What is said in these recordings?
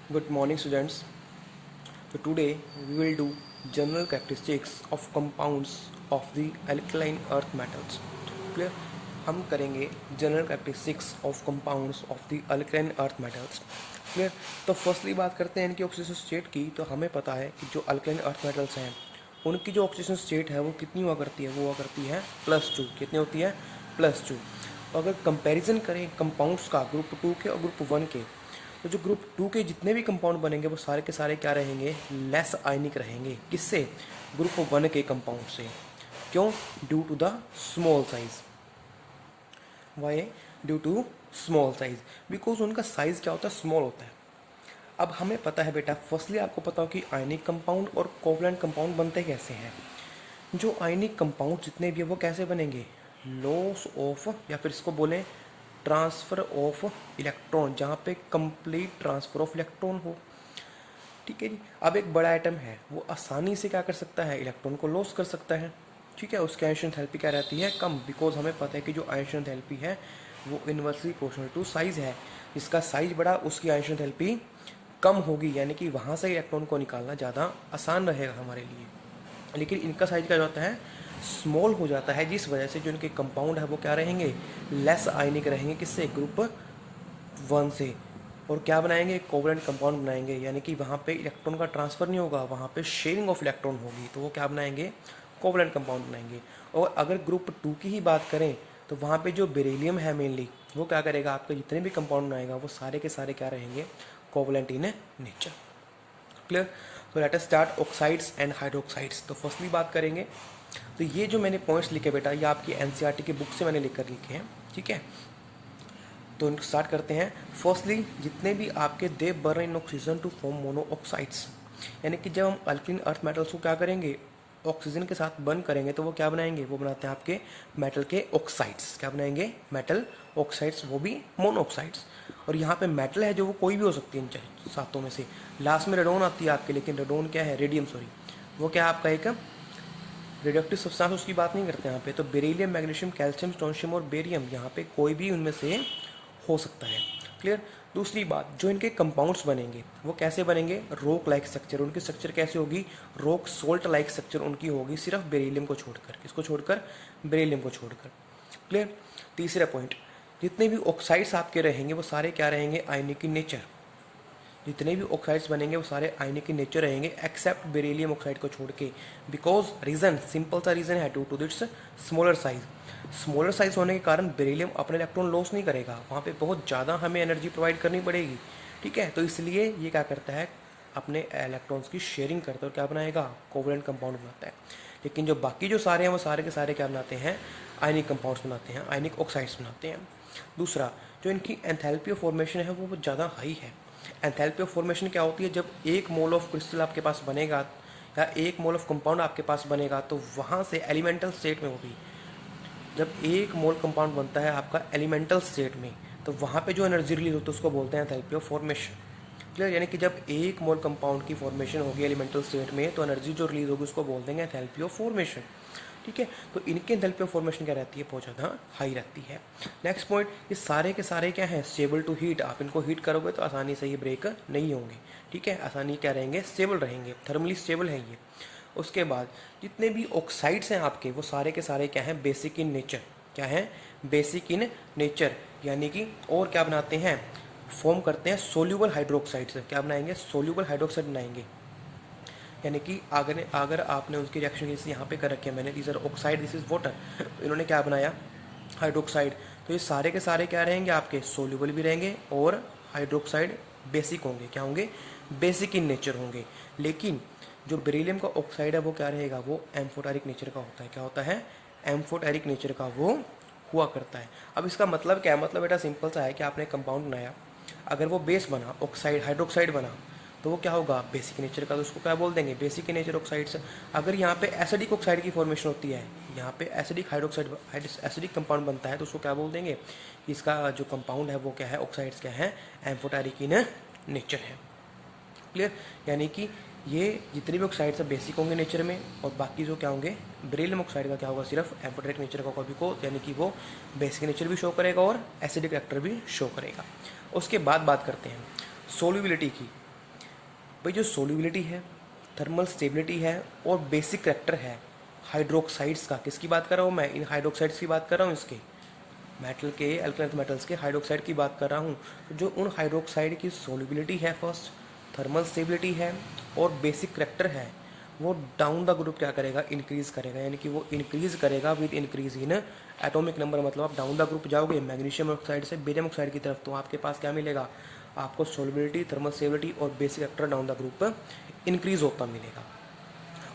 Good morning, students. So today we will do general characteristics of compounds of the alkaline earth metals. Clear? हम करेंगे general characteristics of compounds of the alkaline earth metals. Clear. तो firstly बात करते हैं इनकी oxygen state की. तो हमें पता है कि जो अल्कलाइन अर्थ मेटल्स हैं उनकी जो ऑक्सीजन स्टेट है वो कितनी हुआ करती है, वो हुआ करती है +2. कितनी होती है? +2. अगर कंपैरिजन करें कंपाउंड्स का ग्रुप 2 के और ग्रुप 1 के, तो जो ग्रुप 2 के जितने भी कंपाउंड बनेंगे वो सारे के सारे क्या रहेंगे? लेस आयनिक रहेंगे. किससे? ग्रुप 1 के कंपाउंड से. क्यों? Due to the small size. Why? Due to small size. Because उनका साइज क्या होता है? स्मॉल होता है. अब हमें पता है बेटा, फर्स्टली आपको पता हो कि आयनिक कंपाउंड और कोवलेंट कंपाउंड बनते कैसे हैं. जो आयनिक कंपाउंड जितने भी है वो कैसे बनेंगे? लॉस ऑफ, या फिर इसको बोलें ट्रांसफ़र ऑफ इलेक्ट्रॉन, जहाँ पे कंप्लीट ट्रांसफ़र ऑफ इलेक्ट्रॉन हो. ठीक है जी. अब एक बड़ा आइटम है, वो आसानी से क्या कर सकता है? इलेक्ट्रॉन को लॉस कर सकता है. ठीक है. उसकी आयन एंथैल्पी क्या रहती है? कम. बिकॉज हमें पता है कि जो आयन एंथैल्पी है वो इन्वर्सली प्रोपोर्शनल टू साइज है. जिसका साइज बड़ा उसकी आयन एंथैल्पी कम होगी, यानी कि वहाँ से इलेक्ट्रॉन को निकालना ज़्यादा आसान रहेगा हमारे लिए. लेकिन इनका साइज क्या होता है? स्मॉल हो जाता है, जिस वजह से जो इनके कंपाउंड है वो क्या रहेंगे? लेस आयनिक रहेंगे. किससे? ग्रुप 1 से. और क्या बनाएंगे? कोवलेंट कंपाउंड बनाएंगे, यानी कि वहाँ पे इलेक्ट्रॉन का ट्रांसफ़र नहीं होगा, वहाँ पे शेयरिंग ऑफ इलेक्ट्रॉन होगी. तो वो क्या बनाएंगे? कोवलेंट कंपाउंड बनाएंगे. और अगर ग्रुप 2 की ही बात करें तो वहाँ पे जो बेरिलियम है मेनली, वो क्या करेगा? आपके जितने भी कंपाउंड बनाएगा वो सारे के सारे क्या रहेंगे? Covalent in nature. क्लियर. तो let us start oxides and hydroxides. तो फर्स्टली बात करेंगे, तो ये जो मैंने पॉइंट्स लिखे बेटा, ये आपकी एनसीईआरटी की बुक से मैंने लिखकर लिखे हैं. ठीक है. तो इनको स्टार्ट करते हैं. फर्स्टली, जितने भी आपके they burn in oxygen to form mono oxides, यानी कि जब हम अल्कलीन अर्थ मेटल्स को क्या करेंगे? ऑक्सीजन के साथ बर्न करेंगे तो वो क्या बनाएंगे? वो बनाते हैं आपके मेटल के ऑक्साइड्स. क्या बनाएंगे? मेटल ऑक्साइड्स, वो भी मोनो ऑक्साइड्स. और यहाँ पे मेटल है जो वो कोई भी हो सकती है इन सातों में से. लास्ट में रेडोन आती है आपके, लेकिन रेडोन क्या है? रेडियम, सॉरी, वो क्या है आपका एक रेडियोएक्टिव सब्सटेंस, उसकी बात नहीं करते यहाँ पे. तो बेरिलियम, मैग्नीशियम, कैल्शियम, स्ट्रोंशियम और बेरियम, यहाँ पे कोई भी उनमें से हो सकता है. क्लियर. दूसरी बात, जो इनके कंपाउंड्स बनेंगे वो कैसे बनेंगे? Rock like structure. उनकी स्ट्रक्चर कैसे होगी? रॉक सोल्ट लाइक स्ट्रक्चर उनकी होगी, सिर्फ बेरिलियम को छोड़कर. किसको छोड़कर? बेरिलियम को छोड़कर. क्लियर. तीसरा पॉइंट, जितने भी ऑक्साइड्स आपके रहेंगे वो सारे क्या रहेंगे? Ionic in nature. जितने भी ऑक्साइड्स बनेंगे वो सारे आयनिक इन नेचर रहेंगे, एक्सेप्ट बेरिलियम ऑक्साइड को छोड़ के. बिकॉज रीजन, सिंपल सा रीजन है, due to its smaller size. Smaller size होने के कारण बेरिलियम अपने इलेक्ट्रॉन लॉस नहीं करेगा, वहाँ पे बहुत ज़्यादा हमें एनर्जी प्रोवाइड करनी पड़ेगी. ठीक है. तो इसलिए ये क्या करता है? अपने इलेक्ट्रॉन्स की शेयरिंग करता है और क्या बनाएगा? कोवलेंट कंपाउंड बनाता है. लेकिन जो बाकी जो सारे हैं वो सारे के सारे क्या बनाते हैं? आयनिक कंपाउंड्स बनाते हैं, आयनिक ऑक्साइड्स बनाते हैं. दूसरा, जो इनकी एंथैल्पी ऑफ फॉर्मेशन है वो ज़्यादा हाई है. एंथैल्पी ऑफ फॉर्मेशन क्या होती है? जब 1 मोल ऑफ क्रिस्टल आपके पास बनेगा या 1 मोल ऑफ कंपाउंड आपके पास बनेगा, तो वहाँ से एलिमेंटल स्टेट में होगी. जब 1 मोल कंपाउंड बनता है आपका एलिमेंटल स्टेट में, तो वहाँ पे जो एनर्जी रिलीज होती है उसको बोलते हैं एंथैल्पी ऑफ फॉर्मेशन. क्लियर. यानी कि जब 1 मोल कंपाउंड की फॉर्मेशन होगी एलिमेंटल स्टेट में, तो एनर्जी जो रिलीज होगी उसको बोलते हैं एंथैल्पी ऑफ फॉर्मेशन. ठीक है. तो इनकी एंथैल्पी ऑफ फॉर्मेशन क्या रहती है? बहुत ज़्यादा हाई रहती है. नेक्स्ट पॉइंट, ये सारे के सारे क्या हैं? Stable to heat. आप इनको हीट करोगे तो आसानी से ये ब्रेक नहीं होंगे. ठीक है. आसानी क्या रहेंगे? स्टेबल रहेंगे, थर्मली स्टेबल हैं ये. उसके बाद जितने भी ऑक्साइड्स हैं आपके वो सारे के सारे क्या हैं? Basic in nature. क्या है? Basic in nature. यानी कि और क्या बनाते हैं? फॉर्म करते हैं सोल्यूबल हाइड्रोक्साइड से. क्या बनाएंगे? सोल्यूबल हाइड्रोक्साइड बनाएंगे. यानी कि अगर आपने उसकी रिएक्शन जैसे यहाँ पे कर रखे हैं मैंने, this are oxide, this is water, इन्होंने क्या बनाया? हाइड्रोक्साइड. तो ये सारे के सारे क्या रहेंगे? आपके सोल्यूबल भी रहेंगे और हाइड्रोक्साइड बेसिक होंगे. क्या होंगे? बेसिक इन नेचर होंगे. लेकिन जो बेरिलियम का ऑक्साइड है वो क्या रहेगा? वो एम्फोटेरिक नेचर का होता है. क्या होता है? एम्फोटेरिक नेचर का वो हुआ करता है. अब इसका मतलब क्या है? मतलब बेटा सिंपल सा है कि आपने कंपाउंड बनाया, अगर वो बेस बना, ऑक्साइड हाइड्रोक्साइड बना, तो वो क्या होगा? बेसिक नेचर का. तो उसको क्या बोल देंगे? Basic nature oxides. अगर यहाँ पे एसिडिक ऑक्साइड की फॉर्मेशन होती है, यहाँ पे एसिडिक हाइड्रोक्साइड एसिडिक कंपाउंड बनता है, तो उसको क्या बोल देंगे? कि इसका जो कंपाउंड है वो क्या है? ऑक्साइड्स क्या है? एम्फोटेरिक इन नेचर है. क्लियर. यानी कि ये जितने भी ऑक्साइड्स हैं बेसिक होंगे नेचर में, और बाकी जो क्या होंगे? बेरिलियम ऑक्साइड का क्या होगा? सिर्फ एम्फोटेरिक नेचर का कॉपी को, यानी कि वो बेसिक नेचर भी शो करेगा और एसिडिक कैरेक्टर भी शो करेगा. उसके बाद बात करते हैं सोल्यूबिलिटी की. भाई जो सोल्यूबिलिटी है, थर्मल स्टेबिलिटी है और बेसिक करैक्टर है हाइड्रोक्साइड्स का, किसकी बात कर रहा हूँ मैं, इन हाइड्रोक्साइड्स की बात कर रहा हूँ, इसके मेटल के, अल्कलाइन मेटल्स के हाइड्रोक्साइड की बात कर रहा हूँ। तो जो उन हाइड्रोक्साइड की सोल्यूबिलिटी है फर्स्ट, थर्मल स्टेबिलिटी है और बेसिक करैक्टर है, वो डाउन द ग्रुप क्या करेगा, इंक्रीज करेगा, यानी कि वो इंक्रीज करेगा with increase in atomic number. मतलब आप डाउन द ग्रुप जाओगे मैग्नीशियम ऑक्साइड से बेरियम ऑक्साइड की तरफ, तो आपके पास क्या मिलेगा, आपको सोल्युबिलिटी, थर्मल स्टेबिलिटी और basic character down the group increase होता मिलेगा।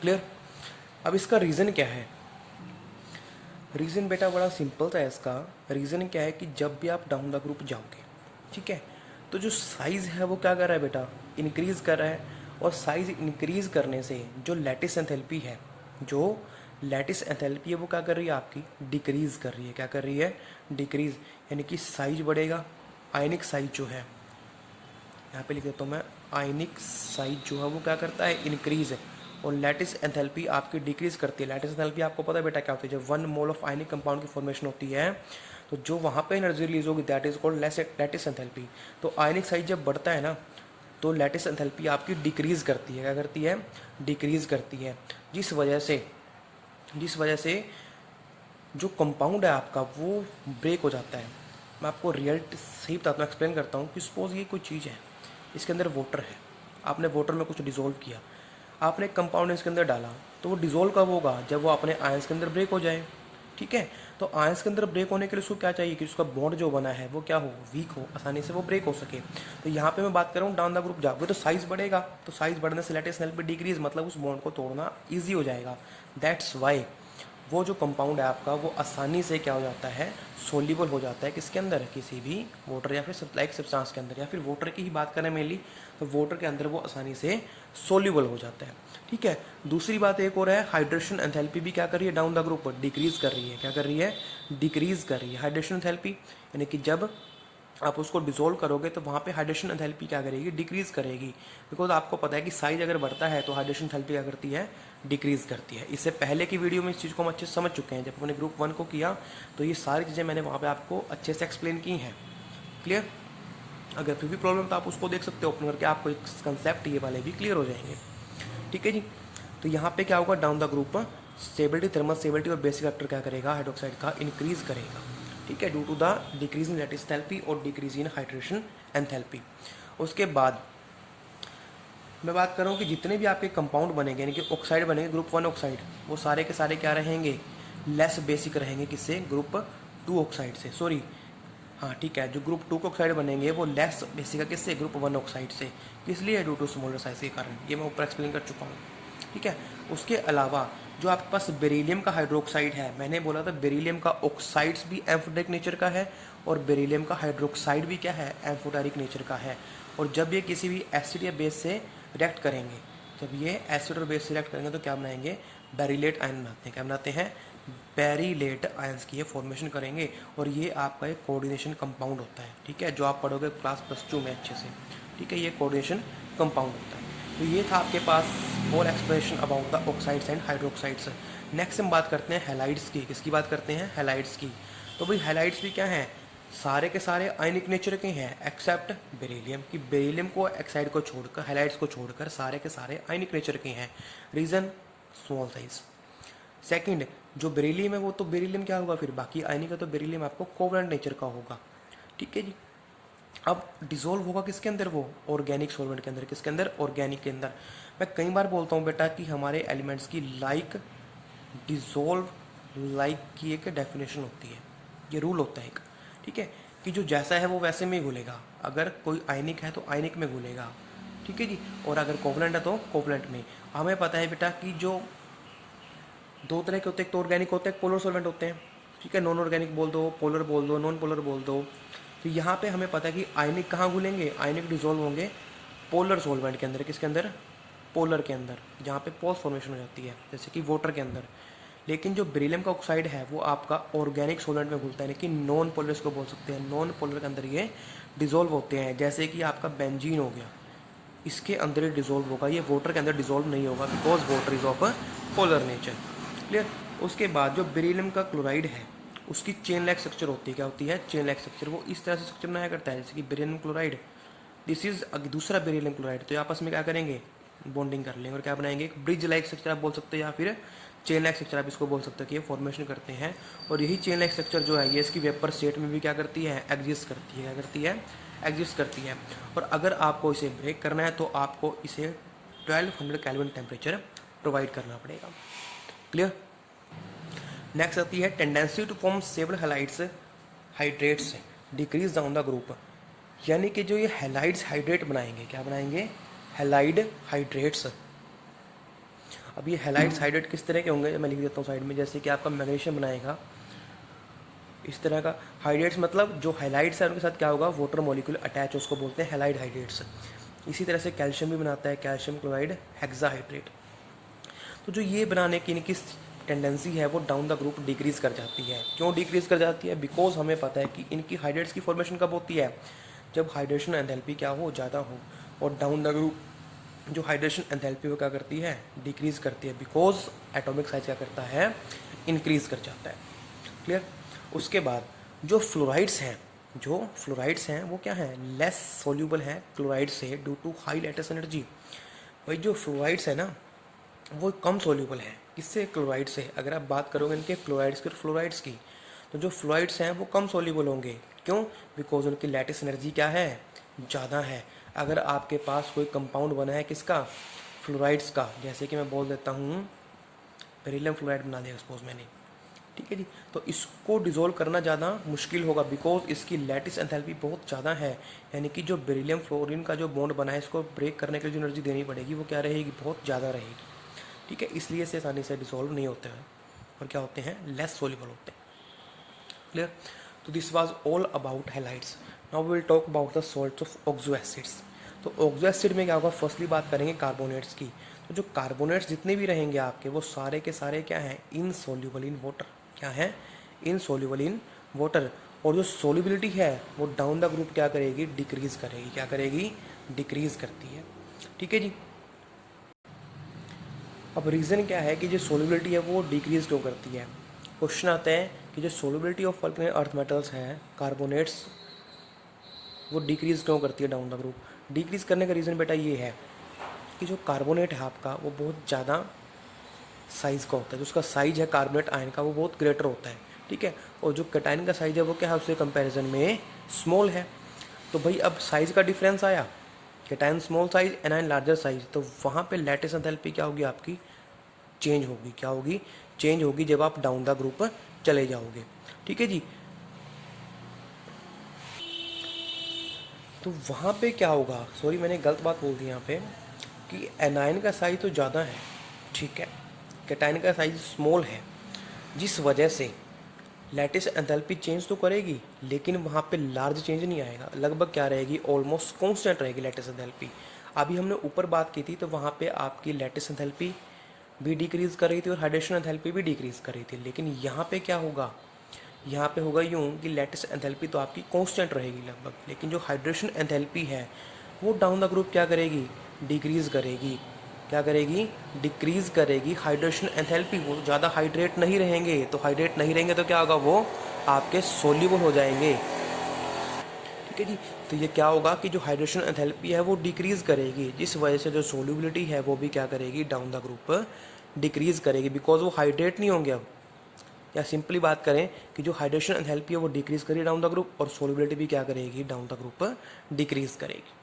क्लियर। अब इसका रीज़न क्या है, रीज़न बेटा बड़ा सिंपल था इसका। रीज़न क्या है कि जब भी आप डाउन द ग्रुप जाओगे, ठीक है, तो जो साइज़ है वो क्या कर रहा है बेटा, इंक्रीज कर रहा है। और साइज़ इंक्रीज करने से जो लैटिस एंथैल्पी है, जो लैटिस एंथैल्पी है वो क्या कर रही है, आपकी डिक्रीज़ कर रही है। क्या कर रही है, डिक्रीज़, यानी कि साइज बढ़ेगा। आयनिक साइज जो है, यहाँ पे लिख देता हूँ मैं, आयनिक साइज जो है वो क्या करता है, इंक्रीज है। और लैटिस एंथैल्पी आपकी डिक्रीज करती है। लैटिस एंथैल्पी आपको पता है बेटा क्या होती है, जब 1 मोल ऑफ आयनिक कंपाउंड की फॉर्मेशन होती है तो जो वहाँ पे एनर्जी रिलीज होगी that is called lattice enthalpy. तो आयनिक साइज जब बढ़ता है ना, तो लैटिस एंथैल्पी आपकी डिक्रीज करती है। क्या करती है, डिक्रीज करती है। जिस वजह से जो कंपाउंड है आपका वो ब्रेक हो जाता है। मैं आपको रियल सही बताता हूँ, एक्सप्लेन करता हूँ कि सपोज ये कोई चीज़ है, इसके अंदर वाटर है, आपने वाटर में कुछ डिज़ोल्व किया, आपने एक कंपाउंड इसके अंदर डाला, तो वो डिज़ोल्व कब होगा, जब वो अपने आयंस के अंदर ब्रेक हो जाए। ठीक है, तो आयंस के अंदर ब्रेक होने के लिए उसको क्या चाहिए कि उसका बॉन्ड जो बना है वो क्या हो, वीक हो, आसानी से वो ब्रेक हो सके। तो यहाँ पे मैं बात कर रहा हूँ डाउन द ग्रुप जाओगे तो साइज बढ़ेगा, तो साइज बढ़ने से लैटिस एंथैल्पी डिक्रीज, मतलब उस बॉन्ड को तोड़ना ईजी हो जाएगा। दैट्स वाई वो जो कंपाउंड है आपका वो आसानी से क्या हो जाता है, सोल्यूबल हो जाता है। किसके अंदर, किसी भी वाटर या फिर सप्लाइक सब्सटेंस के अंदर, या फिर वाटर की ही बात करें मेनली, तो वाटर के अंदर वो आसानी से सोल्यूबल हो जाता है। ठीक है, दूसरी बात एक और है, हाइड्रेशन एंथैल्पी भी क्या कर रही है, डाउन द ग्रुप डिक्रीज कर रही है। क्या कर रही है, डिक्रीज कर रही है हाइड्रेशन एंथैल्पी, यानी कि जब आप उसको डिसोल्व करोगे तो वहाँ पे हाइड्रेशन एंथैल्पी क्या करेगी, डिक्रीज करेगी। बिकॉज आपको पता है कि साइज अगर बढ़ता है तो हाइड्रेशन एंथैल्पी क्या करती है, डिक्रीज करती है। इससे पहले की वीडियो में इस चीज़ को हम अच्छे से समझ चुके हैं, जब हमने ग्रुप 1 को किया तो ये सारी चीज़ें मैंने वहाँ पे आपको अच्छे से एक्सप्लेन की हैं। क्लियर। अगर फिर भी प्रॉब्लम तो आप उसको देख सकते हो ओपन करके, आपको एक कंसेप्ट ये वाले भी क्लियर हो जाएंगे। ठीक है जी। तो यहाँ पे क्या होगा, down the group stability, thermal stability और बेसिक फैक्टर क्या करेगा, हाइड्रोक्साइड का इंक्रीज करेगा। ठीक है, due to the decrease in lattice enthalpy और डिक्रीज इन हाइड्रेशन एंथैल्पी। उसके बाद मैं बात कर रहा हूँ कि जितने भी आपके कंपाउंड बनेंगे, यानी कि ऑक्साइड बनेंगे, ग्रुप 1 ऑक्साइड, वो सारे के सारे क्या रहेंगे, लेस बेसिक रहेंगे। किससे, ग्रुप 2 ऑक्साइड से, सॉरी हाँ ठीक है, जो ग्रुप 2 के ऑक्साइड बनेंगे वो लेस बेसिक है, किससे, ग्रुप 1 ऑक्साइड से। किस लिए, ड्यू टू स्मॉलर साइज के कारण, ये मैं ऊपर एक्सप्लेन कर चुका हूँ। ठीक है, उसके अलावा जो आपके पास बेरिलियम का हाइड्रोक्साइड है, मैंने बोला था बेरिलियम का ऑक्साइड्स भी एम्फोटेरिक नेचर का है और बेरिलियम का हाइड्रोक्साइड भी क्या है, एम्फोटेरिक नेचर का है। और जब ये किसी भी एसिड या बेस से रिएक्ट करेंगे, जब ये एसिड और बेस से रिएक्ट करेंगे तो क्या बनाएंगे, बेरिलेट आयन बनाते हैं। क्या बनाते हैं, बेरिलेट आयंस की ये फॉर्मेशन करेंगे और ये आपका एक कोऑर्डिनेशन कंपाउंड होता है। ठीक है, जो आप पढ़ोगे क्लास +2 में अच्छे से। ठीक है, ये कोऑर्डिनेशन कंपाउंड होता है। तो ये था आपके पास और explanation about the oxides and hydroxides. Next हम बात करते हैं हैलाइड्स की। किसकी बात करते हैं, हैलाइड्स की। तो भाई हैलाइड्स भी क्या हैं, सारे के सारे आयनिक नेचर के हैं एक्सेप्ट बेरिलियम, कि बेरिलियम को ऑक्साइड को छोड़कर, हैलाइड्स को छोड़कर सारे के सारे आयनिक नेचर के हैं। Reason, small size. सेकंड, जो बेरिलियम है वो तो बेरिलियम क्या होगा, फिर बाकी आयनिक है तो बेरिलियम आपको कोवलेंट नेचर का होगा। ठीक है जी। अब डिसॉल्व होगा किसके अंदर, वो ऑर्गेनिक सॉल्वेंट के अंदर। किसके अंदर, ऑर्गेनिक के अंदर। मैं कई बार बोलता हूँ बेटा कि हमारे एलिमेंट्स की लाइक डिसॉल्व लाइक की एक डेफिनेशन होती है, ये रूल होता है एक। ठीक है, कि जो जैसा है वो वैसे में ही घुलेगा। अगर कोई आयनिक है तो आयनिक में घुलेगा। ठीक है जी, और अगर कोवलेंट है तो कोवलेंट में। हमें पता है बेटा कि जो दो तरह के होते हैं, एक तो ऑर्गेनिक होते हैं, एक पोलर सॉल्वेंट होते हैं। ठीक है, नॉन ऑर्गेनिक बोल दो, पोलर बोल दो, नॉन पोलर बोल दो। तो यहाँ पे हमें पता है कि आयनिक कहाँ घुलेंगे, आयनिक डिसॉल्व होंगे पोलर सॉल्वेंट के अंदर। किसके अंदर, पोलर के अंदर, जहाँ पे पोल्स फॉर्मेशन हो जाती है, जैसे कि वाटर के अंदर। लेकिन जो बेरिलियम का ऑक्साइड है वो आपका ऑर्गेनिक सॉल्वेंट में घुलता है, लेकिन नॉन पोलर इसको बोल सकते हैं। नॉन पोलर के अंदर ये डिसॉल्व होते हैं, जैसे कि आपका बेंजीन हो गया, इसके अंदर ही डिसॉल्व होगा, ये वाटर के अंदर डिसॉल्व नहीं होगा, because water is of a polar nature. Clear. उसके बाद जो बेरिलियम का क्लोराइड है उसकी चेन लाइक स्ट्रक्चर होती है। क्या होती है, चेन लाइक स्ट्रक्चर। वो इस तरह से स्ट्रक्चर बनाया करता है जैसे कि बेरिलियम क्लोराइड दिस इज दूसरा बेरिलियम क्लोराइड, तो ये आपस में क्या करेंगे, बॉन्डिंग कर लेंगे और क्या बनाएंगे, एक ब्रिज लाइक स्ट्रक्चर आप बोल सकते हो या फिर चेन लाइक स्ट्रक्चर आप इसको बोल सकते हो कि ये फॉर्मेशन करते हैं। और यही चेन लाइक स्ट्रक्चर जो है ये इसकी वेपर स्टेट में भी क्या करती है, एग्जिस्ट करती है। क्या करती है, एग्जिस्ट करती है। और अगर आपको इसे ब्रेक करना है तो आपको इसे 1200 केल्विन टेम्परेचर प्रोवाइड करना पड़ेगा। क्लियर। नेक्स्ट आती है tendency to form several halides hydrates decrease down the group, यानी कि जो ये हैलाइड्स हाइड्रेट बनाएंगे, क्या बनाएंगे, हैलाइड हाइड्रेट्स। अब ये हैलाइड्स हाइड्रेट किस तरह के होंगे, मैं लिख देता हूँ साइड में, जैसे कि आपका मैग्नीशियम बनाएगा इस तरह का हाइड्रेट्स, मतलब जो हैलाइड्स है उनके साथ क्या होगा, वाटर मॉलिक्यूल अटैच, उसको बोलते हैं हैलाइड हाइड्रेट्स। इसी तरह से कैल्शियम भी बनाता है, कैल्शियम क्लोराइड हेक्साहाइड्रेट। तो जो ये बनाने की इनकी टेंडेंसी है वो डाउन द ग्रुप डिक्रीज कर जाती है। क्यों डिक्रीज कर जाती है, बिकॉज हमें पता है कि इनकी हाइड्रेट्स की फॉर्मेशन कब होती है, जब हाइड्रेशन एंथैल्पी क्या हो, ज़्यादा हो। और डाउन द ग्रुप जो हाइड्रेशन एंथैल्पी वो क्या करती है, डिक्रीज करती है, बिकॉज एटॉमिक साइज क्या करता है, इंक्रीज कर जाता है। क्लियर। उसके बाद जो फ्लोराइड्स हैं वो क्या है, लेस सोल्यूबल है क्लोराइड से due to high lattice energy. भाई जो फ्लोराइड्स है ना वो कम सोल्यूबल है, किससे, क्लोराइड से। अगर आप बात करोगे इनके क्लोराइड्स की और फ्लोराइड्स की, तो जो फ्लोराइड्स हैं वो कम सोल्यूबल होंगे। क्यों, बिकॉज उनकी लैटिस एनर्जी क्या है, ज़्यादा है। अगर आपके पास कोई कंपाउंड बना है किसका, फ्लोराइड्स का, जैसे कि मैं बोल देता हूँ बेरिलियम फ्लोराइड बना दिया सपोज मैंने, ठीक है जी, तो इसको डिसॉल्व करना ज़्यादा मुश्किल होगा, बिकॉज इसकी लैटिस एंथैल्पी बहुत ज़्यादा है। यानी कि जो बेरिलियम फ्लोरीन का जो बॉन्ड बना है इसको ब्रेक करने के लिए जो एनर्जी देनी पड़ेगी वो क्या रहेगी, बहुत ज़्यादा रहेगी। ठीक है, इसलिए से आसानी से डिसॉल्व नहीं होते हैं और क्या होते हैं, लेस सोल्यूबल होते हैं। क्लियर। तो this was all about halides. Now we will talk about the salts of oxo acids. तो ऑक्सो एसिड में क्या होगा, फर्स्टली बात करेंगे कार्बोनेट्स की। तो जो कार्बोनेट्स जितने भी रहेंगे आपके वो सारे के सारे क्या हैं, इनसोल्यूबल इन वाटर। क्या है, इनसोल्यूबल इन वाटर। और जो सोल्यूबिलिटी है वो डाउन द ग्रुप क्या करेगी, डिक्रीज करेगी। क्या करेगी, डिक्रीज करती है। ठीक है जी। अब रीज़न क्या है कि जो सोल्यूबिलिटी है वो डिक्रीज क्यों करती है। क्वेश्चन आता है कि जो solubility of alkaline earth metals है कार्बोनेट्स, वो डिक्रीज क्यों करती है डाउन द ग्रुप। डिक्रीज करने का रीज़न बेटा ये है कि जो कार्बोनेट है आपका वो बहुत ज़्यादा साइज़ का होता है। जो उसका साइज है कार्बोनेट आयन का वो बहुत ग्रेटर होता है। ठीक है। और जो कैटायन का साइज है वो क्या है, उससे कंपैरिजन में स्मॉल है। तो भाई अब साइज़ का डिफरेंस आया, cation small size, anion larger size, तो वहाँ पे लैटिस एंथैल्पी क्या होगी आपकी, चेंज होगी। क्या होगी, चेंज होगी जब आप डाउन द ग्रुप चले जाओगे। ठीक है जी। तो वहाँ पे क्या होगा, सॉरी मैंने गलत बात बोल दी यहाँ पे, कि एनायन का साइज तो ज़्यादा है, ठीक है, कैटायन का साइज स्मॉल है, जिस वजह से लैटिस एंथैल्पी चेंज तो करेगी लेकिन वहाँ पे लार्ज चेंज नहीं आएगा। लगभग क्या रहेगी, ऑलमोस्ट कांस्टेंट रहेगी लैटिस एंथैल्पी। अभी हमने ऊपर बात की थी तो वहाँ पे आपकी लैटिस एंथैल्पी भी डिक्रीज़ कर रही थी और हाइड्रेशन एंथैल्पी भी डिक्रीज़ कर रही थी। लेकिन यहाँ पे क्या होगा, यहाँ पे होगा यूँ कि लैटिस एंथैल्पी तो आपकी कांस्टेंट रहेगी लगभग, लेकिन जो हाइड्रेशन एंथैल्पी है वो डाउन द ग्रुप क्या करेगी, डिक्रीज़ करेगी। क्या करेगी, डिक्रीज़ करेगी हाइड्रेशन एंथैल्पी। वो ज़्यादा हाइड्रेट नहीं रहेंगे, तो हाइड्रेट नहीं रहेंगे तो क्या होगा, वो आपके सोल्यूबल हो जाएंगे। ठीक है जी। तो ये क्या होगा कि जो हाइड्रेशन एंथैल्पी है वो डिक्रीज़ करेगी, जिस वजह से जो सोल्यूबिलिटी है वो भी क्या करेगी, डाउन द ग्रुप डिक्रीज़ करेगी, बिकॉज वो हाइड्रेट नहीं होंगे अब। या सिंपली बात करें कि जो हाइड्रेशन एंथैल्पी है वो डिक्रीज़ करेगी डाउन द ग्रुप, और सोल्यूबिलिटी भी क्या करेगी, डाउन द ग्रुप डिक्रीज़ करेगी।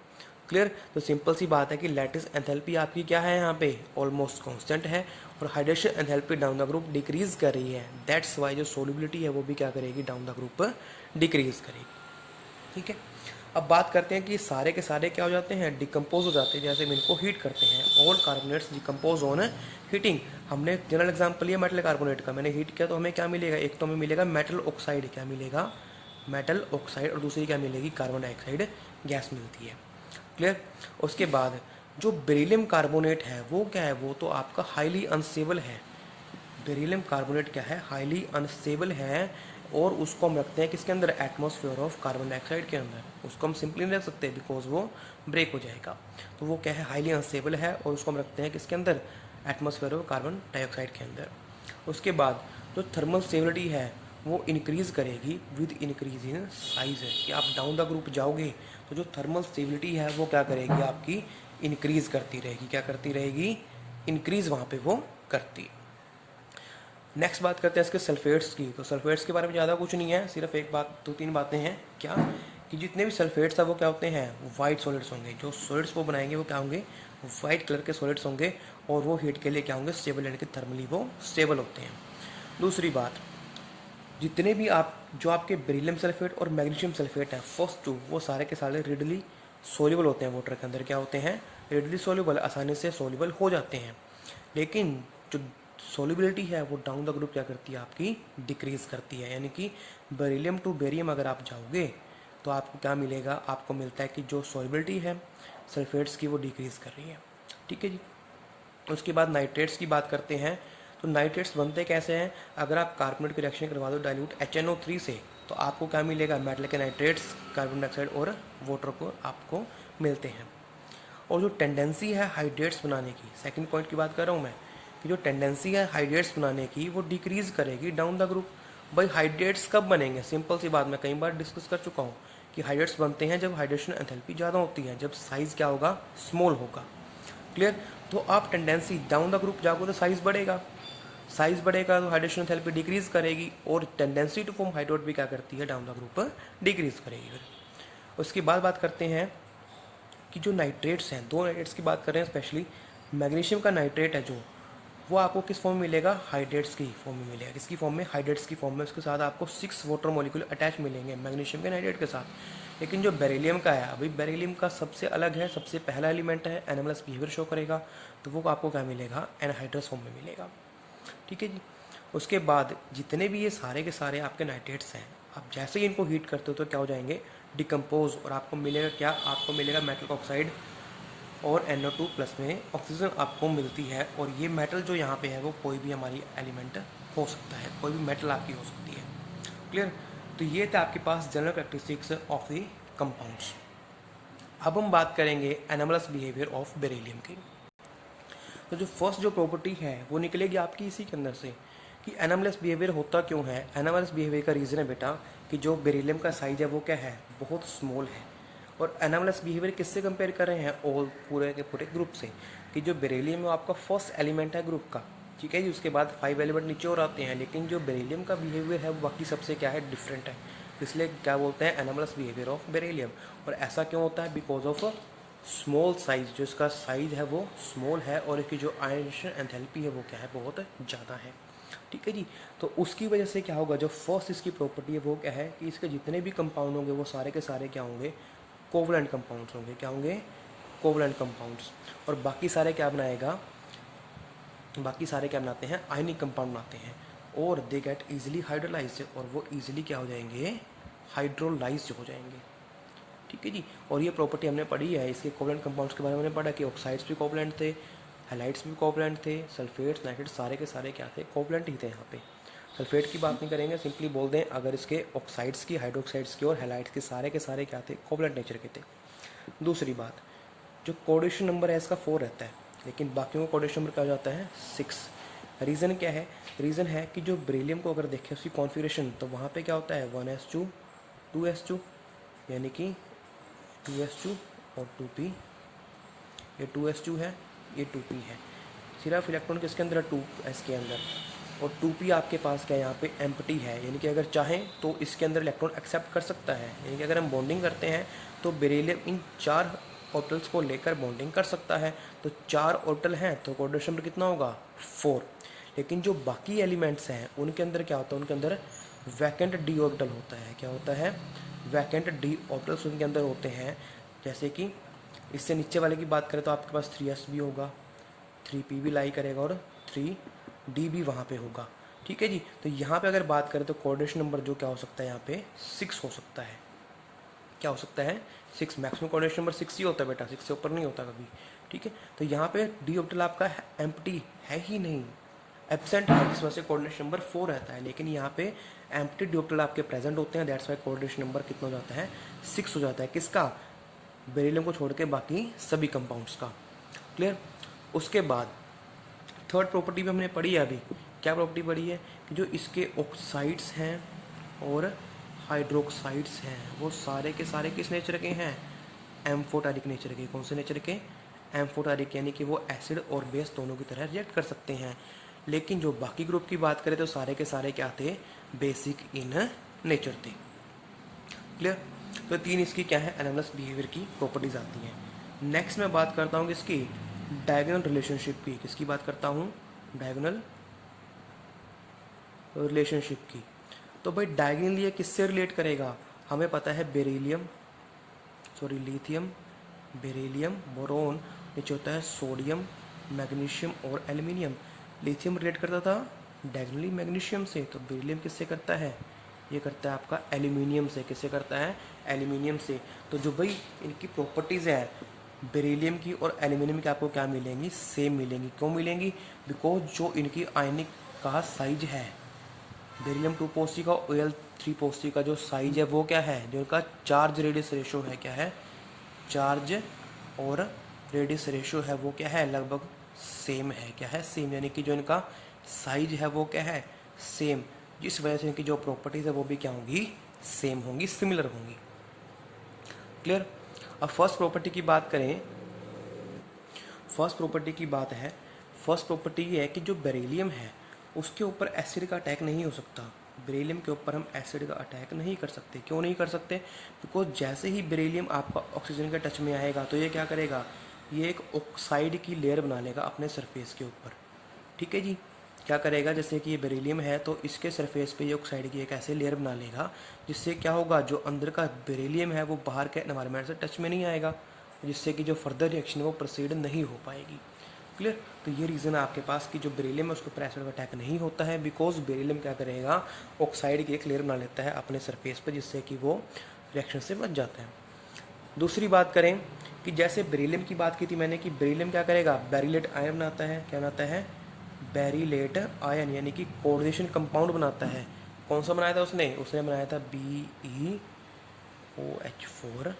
क्लियर। तो सिंपल सी बात है कि लैटिस एंथैल्पी आपकी क्या है, यहाँ पे ऑलमोस्ट कांस्टेंट है और hydration enthalpy down the group decrease कर रही है। दैट्स वाई जो सोल्यूबिलिटी है वो भी क्या करेगी, डाउन द ग्रुप डिक्रीज़ करेगी। ठीक है। अब बात करते हैं कि सारे के सारे क्या हो जाते हैं, डिकम्पोज हो जाते हैं। जैसे हम इनको हीट करते हैं, all carbonates decompose on heating. हमने जनरल एग्जाम्पल लिया मेटल कार्बोनेट का, मैंने हीट किया तो हमें क्या मिलेगा, एक तो हमें मिलेगा मेटल ऑक्साइड, क्या मिलेगा, मेटल ऑक्साइड, और दूसरी क्या मिलेगी, कार्बन डाइऑक्साइड गैस मिलती है। क्लियर। उसके बाद जो बेरिलियम कार्बोनेट है वो क्या है, वो तो आपका हाईली अनस्टेबल है। बेरिलियम कार्बोनेट क्या है, हाईली अनस्टेबल है, और उसको हम रखते हैं किसके अंदर, एटमॉस्फेयर ऑफ कार्बन डाइऑक्साइड के अंदर। उसको हम सिंपली नहीं रख सकते बिकॉज वो ब्रेक हो जाएगा। तो वो क्या है, हाईली अनस्टेबल है, और उसको हम रखते हैं किसके अंदर, एटमॉस्फेयर ऑफ कार्बन डाइऑक्साइड के अंदर। उसके बाद जो थर्मल स्टेबिलिटी है वो इंक्रीज़ करेगी विद इंक्रीज इन साइज है, कि आप डाउन द ग्रुप जाओगे तो जो थर्मल स्टेबिलिटी है वो क्या करेगी आपकी, इंक्रीज करती रहेगी। क्या करती रहेगी, इंक्रीज वहाँ पे वो करती है। नेक्स्ट बात करते हैं इसके सल्फेट्स की। तो सल्फेट्स के बारे में ज़्यादा कुछ नहीं है, सिर्फ एक बात, दो तीन बातें हैं। क्या कि जितने भी सल्फेट्स हैं वो क्या होते हैं, वाइट सॉलिड्स होंगे। जो सॉलिड्स वो बनाएंगे वो क्या होंगे, वाइट कलर के सॉलिड्स होंगे, और वो हीट के लिए क्या होंगे, स्टेबल, यानी कि थर्मली वो स्टेबल होते हैं। दूसरी बात, जितने भी आप जो आपके बेरिलियम सल्फेट और मैग्नीशियम सल्फेट हैं, फर्स्ट टू, वो सारे के सारे रेडली सोल्यूबल होते हैं वाटर के अंदर। क्या होते हैं, रेडली सोल्यूबल, आसानी से सोल्यूबल हो जाते हैं। लेकिन जो सोल्यूबिलिटी है वो डाउन द ग्रुप क्या करती है आपकी, डिक्रीज करती है। यानी कि बेरिलियम टू बेरियम अगर आप जाओगे तो आपको क्या मिलेगा, आपको मिलता है कि जो सोल्यूबिलिटी है सल्फेट्स की वो डिक्रीज कर रही है। ठीक है जी। उसके बाद नाइट्रेट्स की बात करते हैं। तो नाइट्रेट्स बनते कैसे हैं, अगर आप कार्बोनेट की रिएक्शन करवा दो डाइल्यूट HNO3 से, तो आपको क्या मिलेगा, मेटल के नाइट्रेट्स, कार्बन डाइऑक्साइड और वाटर को आपको मिलते हैं। और जो टेंडेंसी है हाइड्रेट्स बनाने की, सेकंड पॉइंट की बात कर रहा हूँ मैं, कि जो टेंडेंसी है हाइड्रेट्स बनाने की वो डिक्रीज करेगी डाउन द ग्रुप। भाई हाइड्रेट्स कब बनेंगे, सिंपल सी बात, मैं कई बार डिस्कस कर चुका हूँ कि हाइड्रेट्स बनते हैं जब हाइड्रेशन एंथैल्पी ज़्यादा होती है, जब साइज़ क्या होगा, स्मॉल होगा। क्लियर। तो आप टेंडेंसी डाउन द ग्रुप जाओगे तो साइज़ बढ़ेगा, साइज़ बढ़ेगा तो हाइड्रेशन एंथैल्पी डिक्रीज करेगी, और टेंडेंसी टू फॉर्म हाइड्रेट भी क्या करती है, डाउन द ग्रुप डिक्रीज करेगी। उसके बाद बात करते हैं कि जो नाइट्रेट्स हैं, दो नाइट्रेट्स की बात कर रहे हैं स्पेशली। मैग्नीशियम का नाइट्रेट है जो, वो आपको किस फॉर्म में मिलेगा, हाइड्रेट्स की फॉर्म में मिलेगा। किसकी फॉर्म में, हाइड्रेट्स की फॉर्म में। उसके साथ आपको 6 वाटर मॉलिक्यूल अटैच मिलेंगे मैग्नीशियम के नाइट्रेट के साथ। लेकिन जो बेरिलियम का है, अभी बेरिलियम का सबसे अलग है, सबसे पहला एलिमेंट है, एनामलस बिहेवियर शो करेगा, तो वो आपको क्या मिलेगा, एनहाइड्रस फॉर्म में मिलेगा। ठीक है जी। उसके बाद जितने भी ये सारे के सारे आपके नाइट्रेट्स हैं, आप जैसे ही इनको हीट करते हो तो क्या हो जाएंगे, डिकम्पोज, और आपको मिलेगा क्या, आपको मिलेगा मेटल ऑक्साइड और NO2 प्लस में ऑक्सीजन आपको मिलती है। और ये मेटल जो यहाँ पे है वो कोई भी हमारी एलिमेंट हो सकता है, कोई भी मेटल आपकी हो सकती है। क्लियर। तो ये था आपके पास general characteristics of the compounds. अब हम बात करेंगे एनामलस बिहेवियर ऑफ बेरिलियम की। तो जो फर्स्ट जो प्रॉपर्टी है वो निकलेगी आपकी इसी के अंदर से, कि एनामलस बिहेवियर होता क्यों है। एनामलस बिहेवियर का रीज़न है बेटा कि जो बेरिलियम का साइज है वो क्या है, बहुत स्मॉल है। और एनामलस बिहेवियर किससे कंपेयर कर रहे हैं, ऑल, पूरे के पूरे ग्रुप से, कि जो बेरिलियम है आपका फर्स्ट एलिमेंट है ग्रुप का। ठीक है जी। उसके बाद 5 एलिमेंट नीचे और आते हैं, लेकिन जो बेरिलियम का बिहेवियर है वो बाकी सबसे क्या है, डिफरेंट है। इसलिए क्या बोलते हैं, एनामलस बिहेवियर ऑफ बेरिलियम। और ऐसा क्यों होता है, बिकॉज ऑफ स्मॉल साइज, जो इसका साइज है वो स्मॉल है, और इसकी जो आयनेशन एंथैल्पी है वो क्या है, बहुत ज़्यादा है। ठीक है जी। तो उसकी वजह से क्या होगा, जो फर्स्ट इसकी प्रॉपर्टी है वो क्या है, कि इसके जितने भी कंपाउंड होंगे वो सारे के सारे क्या होंगे, कोवलेंट कंपाउंड्स होंगे। क्या होंगे, कोवलेंट कंपाउंड्स। और बाकी सारे क्या बनाएगा, बाकी सारे क्या बनाते हैं, आयनिक कंपाउंड बनाते हैं, और दे गेट इजीली हाइड्रोलाइज्ड, और वो इजीली क्या हो जाएंगे, हाइड्रोलाइज्ड हो जाएंगे। ठीक है जी। और ये प्रॉपर्टी हमने पढ़ी है, इसके कोवलेंट कंपाउंड्स के बारे में हमने पढ़ा कि ऑक्साइड्स भी कोवलेंट थे, हैलाइड्स भी कोवलेंट थे, सल्फेट्स, नाइट्रेट्स सारे के सारे क्या थे, कोवलेंट ही थे। यहाँ पे सल्फेट की बात नहीं करेंगे, सिंपली बोल दें अगर इसके ऑक्साइड्स की, हाइड्रोक्साइड्स की और हैलाइड्स के सारे क्या थे, कोवलेंट नेचर के थे। दूसरी बात, जो कोऑर्डिनेशन नंबर है इसका 4 रहता है, लेकिन बाकियों का कोऑर्डिनेशन नंबर क्या हो जाता है, 6। रीज़न क्या है, रीज़न है कि जो बेरिलियम को अगर देखें उसकी कॉन्फ़िगरेशन, तो वहाँ पे क्या होता है, 1s2 2s2, यानी कि 2s2 और 2p, ये 2s2 है, ये 2p है। सिर्फ इलेक्ट्रॉन किसके अंदर है, 2s के अंदर, और 2p आपके पास क्या है, यहाँ पे एम्प्टी है, यानी कि अगर चाहें तो इसके अंदर इलेक्ट्रॉन एक्सेप्ट कर सकता है। यानी कि अगर हम बॉन्डिंग करते हैं तो बेरिलियम इन 4 ऑर्बिटल्स को लेकर बॉन्डिंग कर सकता है। तो 4 ऑर्बिटल हैं तो कोऑर्डिनेशन नंबर कितना होगा, 4। लेकिन जो बाकी एलिमेंट्स हैं उनके अंदर क्या होता है, उनके अंदर वैकेंट डी ऑर्बिटल होता है। क्या होता है, वैकेंट डी ऑर्बिटल्स उनके अंदर होते हैं। जैसे कि इससे नीचे वाले की बात करें तो आपके पास 3s भी होगा, 3p भी लाई करेगा, और 3d भी वहाँ पे होगा। ठीक है जी। तो यहाँ पे अगर बात करें तो कोऑर्डिनेशन नंबर जो क्या हो सकता है, यहाँ पे 6 हो सकता है। क्या हो सकता है, 6। मैक्सिमम कोऑर्डिनेशन नंबर 6 ही होता है बेटा, 6 से ऊपर नहीं होता कभी। ठीक है। तो यहाँ पे डी ऑर्बिटल आपका एम्प्टी है ही नहीं, एब्सेंट है, जिस वजह से कोऑर्डिनेशन नंबर 4 रहता है। लेकिन यहाँ पे एम्प्टी डी ऑर्बिटल आपके प्रेजेंट होते हैं, दैट्स वाई कोऑर्डिनेशन नंबर कितना हो जाता है, 6 हो जाता है। किसका, बेरिलियम को छोड़ के बाकी सभी कंपाउंड्स का। क्लियर। उसके बाद थर्ड प्रॉपर्टी भी हमने पढ़ी है अभी। क्या प्रॉपर्टी पढ़ी है, कि जो इसके ऑक्साइड्स हैं और हाइड्रोक्साइड्स हैं वो सारे के सारे किस नेचर के हैं, एम्फोटेरिक नेचर के। कौन से नेचर के? एम्फोटेरिक, यानी कि वो एसिड और बेस दोनों की तरह रिएक्ट कर सकते हैं। लेकिन जो बाकी ग्रुप की बात करें तो सारे के सारे क्या थे? बेसिक इन नेचर थे। क्लियर? तो तीन इसकी क्या है? एनामलस बिहेवियर की प्रॉपर्टीज आती हैं। नेक्स्ट मैं बात करता हूँ किसकी? डायगोनल रिलेशनशिप की। किसकी बात करता हूँ? डायगोनल रिलेशनशिप की। तो भाई डायगोनल ये किससे रिलेट करेगा? हमें पता है लिथियम, बेरिलियम, बोरोन, नीचे होता है सोडियम, मैग्नीशियम और एल्यूमिनियम। लिथियम रिलेट करता था डायगोनली मैग्नीशियम से, तो बेरिलियम किससे करता है? ये करता है आपका एल्यूमिनियम से। किससे करता है? एल्यूमिनियम से। तो जो भाई इनकी प्रॉपर्टीज़ है बेरिलियम की और एल्यूमिनियम की, आपको क्या मिलेंगी? सेम मिलेंगी। क्यों मिलेंगी? बिकॉज जो इनकी आयनिक का साइज है, बेरिलियम 2 का OL 3 का जो साइज है वो क्या है? जो इनका चार्ज रेडियस रेशो है, क्या है? चार्ज और रेडियस रेशो है वो क्या है? लगभग सेम है। क्या है? सेम, यानी कि जो इनका साइज है वो क्या है? सेम। जिस वजह से इनकी जो प्रॉपर्टीज है वो भी क्या होंगी? सेम होंगी, सिमिलर होंगी। क्लियर? अब फर्स्ट प्रॉपर्टी की बात करें। फर्स्ट प्रॉपर्टी ये है कि जो बेरिलियम है उसके ऊपर एसिड का अटैक नहीं हो सकता। बेरिलियम के ऊपर हम एसिड का अटैक नहीं कर सकते। क्यों नहीं कर सकते? बिकॉज जैसे ही बेरिलियम आपका ऑक्सीजन के टच में आएगा तो ये क्या करेगा? ये एक ऑक्साइड की लेयर बना लेगा अपने सरफेस के ऊपर। ठीक है जी? क्या करेगा? जैसे कि ये बेरिलियम है तो इसके सरफेस पे ये ऑक्साइड की एक ऐसे लेयर बना लेगा जिससे क्या होगा? जो अंदर का बेरिलियम है वो बाहर के एनवायरनमेंट से टच में नहीं आएगा, जिससे कि जो फर्दर रिएक्शन है वो प्रोसीड नहीं हो पाएगी। क्लियर? तो ये रीज़न है आपके पास कि जो बेरिलियम है उसके ऊपर एसिड का अटैक नहीं होता है, बिकॉज बेरिलियम क्या करेगा? ऑक्साइड की एक लेयर बना लेता है अपने सरफेस पर, जिससे कि वो रिएक्शन से बच जाता है। दूसरी बात करें कि जैसे बेरिलियम की बात की थी मैंने कि बेरिलियम क्या करेगा? बेरिलेट आयन बनाता है। क्या बनाता है? बेरिलेट आयन, यानी कि कोऑर्डिनेशन कंपाउंड बनाता है। कौन सा बनाया था उसने? उसने बनाया था BeOH4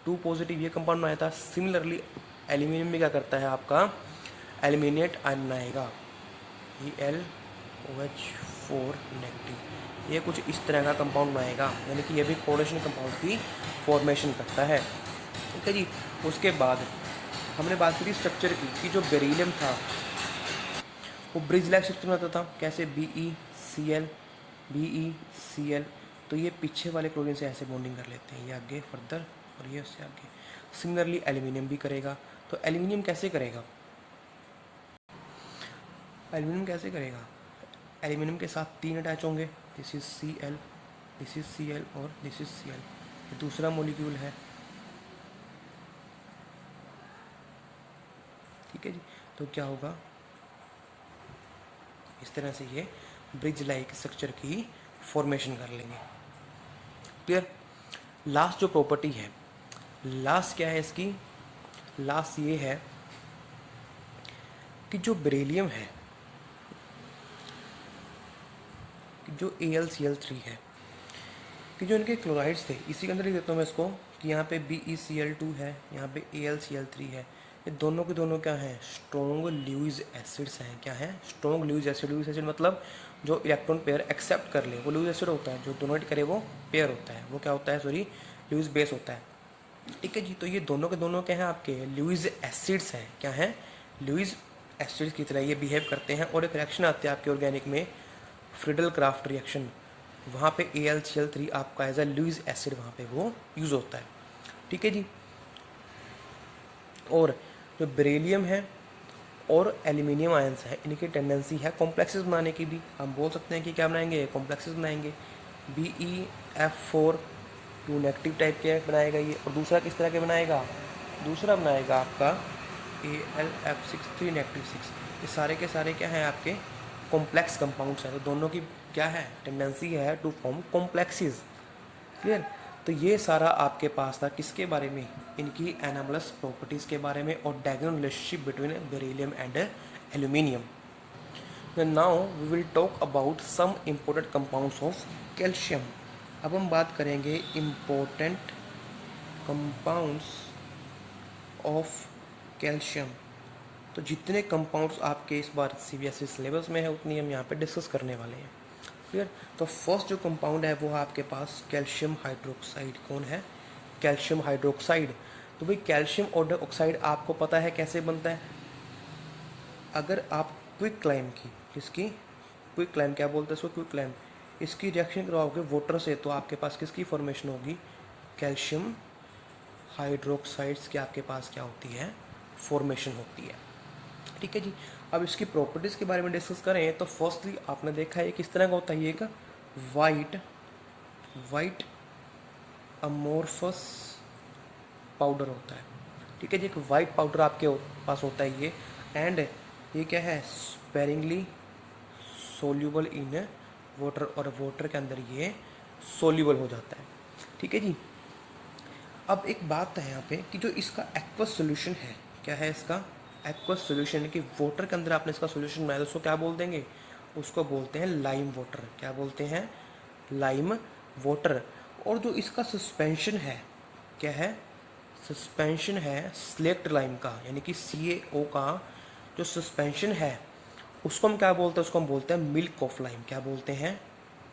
2 ये कंपाउंड बनाया था। सिमिलरली एल्यूमिनियम में क्या करता है आपका? एल्यूमिनेट आयन बनाएगा, ElOH4 नेगेटिव। ये कुछ इस तरह का कंपाउंड बनाएगा, यानी कि ये भी कोऑर्डिनेशन कंपाउंड की फॉर्मेशन करता है। ठीक है जी? उसके बाद हमने बात की थी स्ट्रक्चर की कि जो बेरिलियम था वो ब्रिज लाइक स्ट्रक्चर बनाता था। कैसे? BeCl। तो ये पीछे वाले क्लोरीन से ऐसे बॉन्डिंग कर लेते हैं, ये आगे फर्दर और ये उससे आगे। सिमिलरली एल्यूमिनियम भी करेगा। तो एल्यूमिनियम कैसे करेगा? एल्यूमिनियम के साथ 3 अटैच होंगे। This is Cl, this is Cl और दिस इज Cl। ये दूसरा मॉलिक्यूल है। ठीक है जी? तो क्या होगा? इस तरह से ये ब्रिज लाइक स्ट्रक्चर की फॉर्मेशन कर लेंगे। क्लियर? लास्ट जो प्रॉपर्टी है, लास्ट क्या है इसकी? लास्ट ये है कि जो बेरिलियम है, कि जो AlCl3 है, कि जो इनके क्लोराइड्स थे, इसी के अंदर लिख देता हूँ मैं इसको कि यहाँ पे BeCl2 है, यहाँ पे AlCl3 है। ये दोनों के दोनों क्या हैं? स्ट्रॉन्ग ल्यूइस एसिड्स हैं। क्या है? Strong Lewis acid. Lewis acid मतलब जो इलेक्ट्रॉन पेयर एक्सेप्ट कर ले वो ल्यूइस एसिड होता है, जो डोनेट करे वो पेयर होता है। वो क्या होता है? ल्यूइस बेस होता है। ठीक है जी? तो ये दोनों के दोनों क्या हैं? आपके ल्यूइस एसिड्स हैं। क्या हैं? ल्यूइस एसिड्स की तरह ये बिहेव करते हैं। और एक रिएक्शन आती है आपके ऑर्गेनिक में, फ्रीडल क्राफ्ट रिएक्शन। वहाँ पे AlCl3 आपका एज अ ल्यूइस एसिड वहाँ पे वो यूज़ होता है। ठीक है जी? और जो बेरिलियम है और एल्यूमिनियम आयंस है, इनकी टेंडेंसी है कॉम्प्लेक्सेस बनाने की भी। हम बोल सकते हैं कि क्या बनाएंगे? कॉम्प्लेक्सेस बनाएंगे। BeF4 2 नेगेटिव टाइप के बनाएगा ये। और दूसरा किस तरह के बनाएगा? दूसरा बनाएगा आपका AlF6 3 नेगेटिव 6। ये सारे के सारे क्या हैं? आपके कॉम्प्लेक्स कंपाउंड्स हैं। तो दोनों की क्या है? टेंडेंसी है टू फॉर्म कॉम्प्लेक्सेस। क्लियर? तो ये सारा आपके पास था किसके बारे में? इनकी एनामलस प्रॉपर्टीज़ के बारे में और diagonal relationship between beryllium and aluminium. Now we will talk about some important compounds of calcium. अब हम बात करेंगे इम्पोर्टेंट कंपाउंड्स ऑफ कैल्शियम। तो जितने कंपाउंड्स आपके इस बार CBSE सिलेबस में है उतनी हम यहाँ पे डिस्कस करने वाले हैं। क्लियर? तो फर्स्ट जो कंपाउंड है वो है आपके पास कैल्शियम हाइड्रोक्साइड। कौन है? Calcium hydroxide. तो भाई कैल्शियम ऑक्साइड आपको पता है कैसे बनता है। अगर आप क्विक क्लाइम की, किसकी क्विक क्लाइम, क्या बोलते हैं इसको, क्विक क्लाइम, इसकी रिएक्शन करवाओगे वाटर से तो आपके पास किसकी फॉर्मेशन होगी, कैल्शियम हाइड्रोक्साइड्स की आपके पास क्या होती है, फॉर्मेशन होती है। ठीक है जी। अब इसकी प्रॉपर्टीज़ के बारे में डिस्कस करें तो फर्स्टली आपने देखा है किस तरह का होता है, एक वाइट अमोर्फस पाउडर होता है। ठीक है जी, एक वाइट पाउडर आपके पास होता है ये, एंड ये क्या है, स्पेरिंगली सोल्यूबल इन वाटर, और वाटर के अंदर ये सोल्यूबल हो जाता है। ठीक है जी। अब एक बात है यहाँ पे कि जो इसका एक्वस सोल्यूशन है, क्या है इसका एक्वस सोल्यूशन, कि वाटर के अंदर आपने इसका सोल्यूशन बनाया, उसको क्या बोल देंगे, उसको बोलते हैं लाइम वाटर। क्या बोलते हैं, लाइम वाटर। और जो इसका सस्पेंशन है, क्या है, सस्पेंशन है स्लेक्ट लाइम का, यानी कि CaO का जो सस्पेंशन है उसको हम क्या बोलते हैं, उसको हम बोलते हैं मिल्क ऑफ लाइम। क्या बोलते हैं,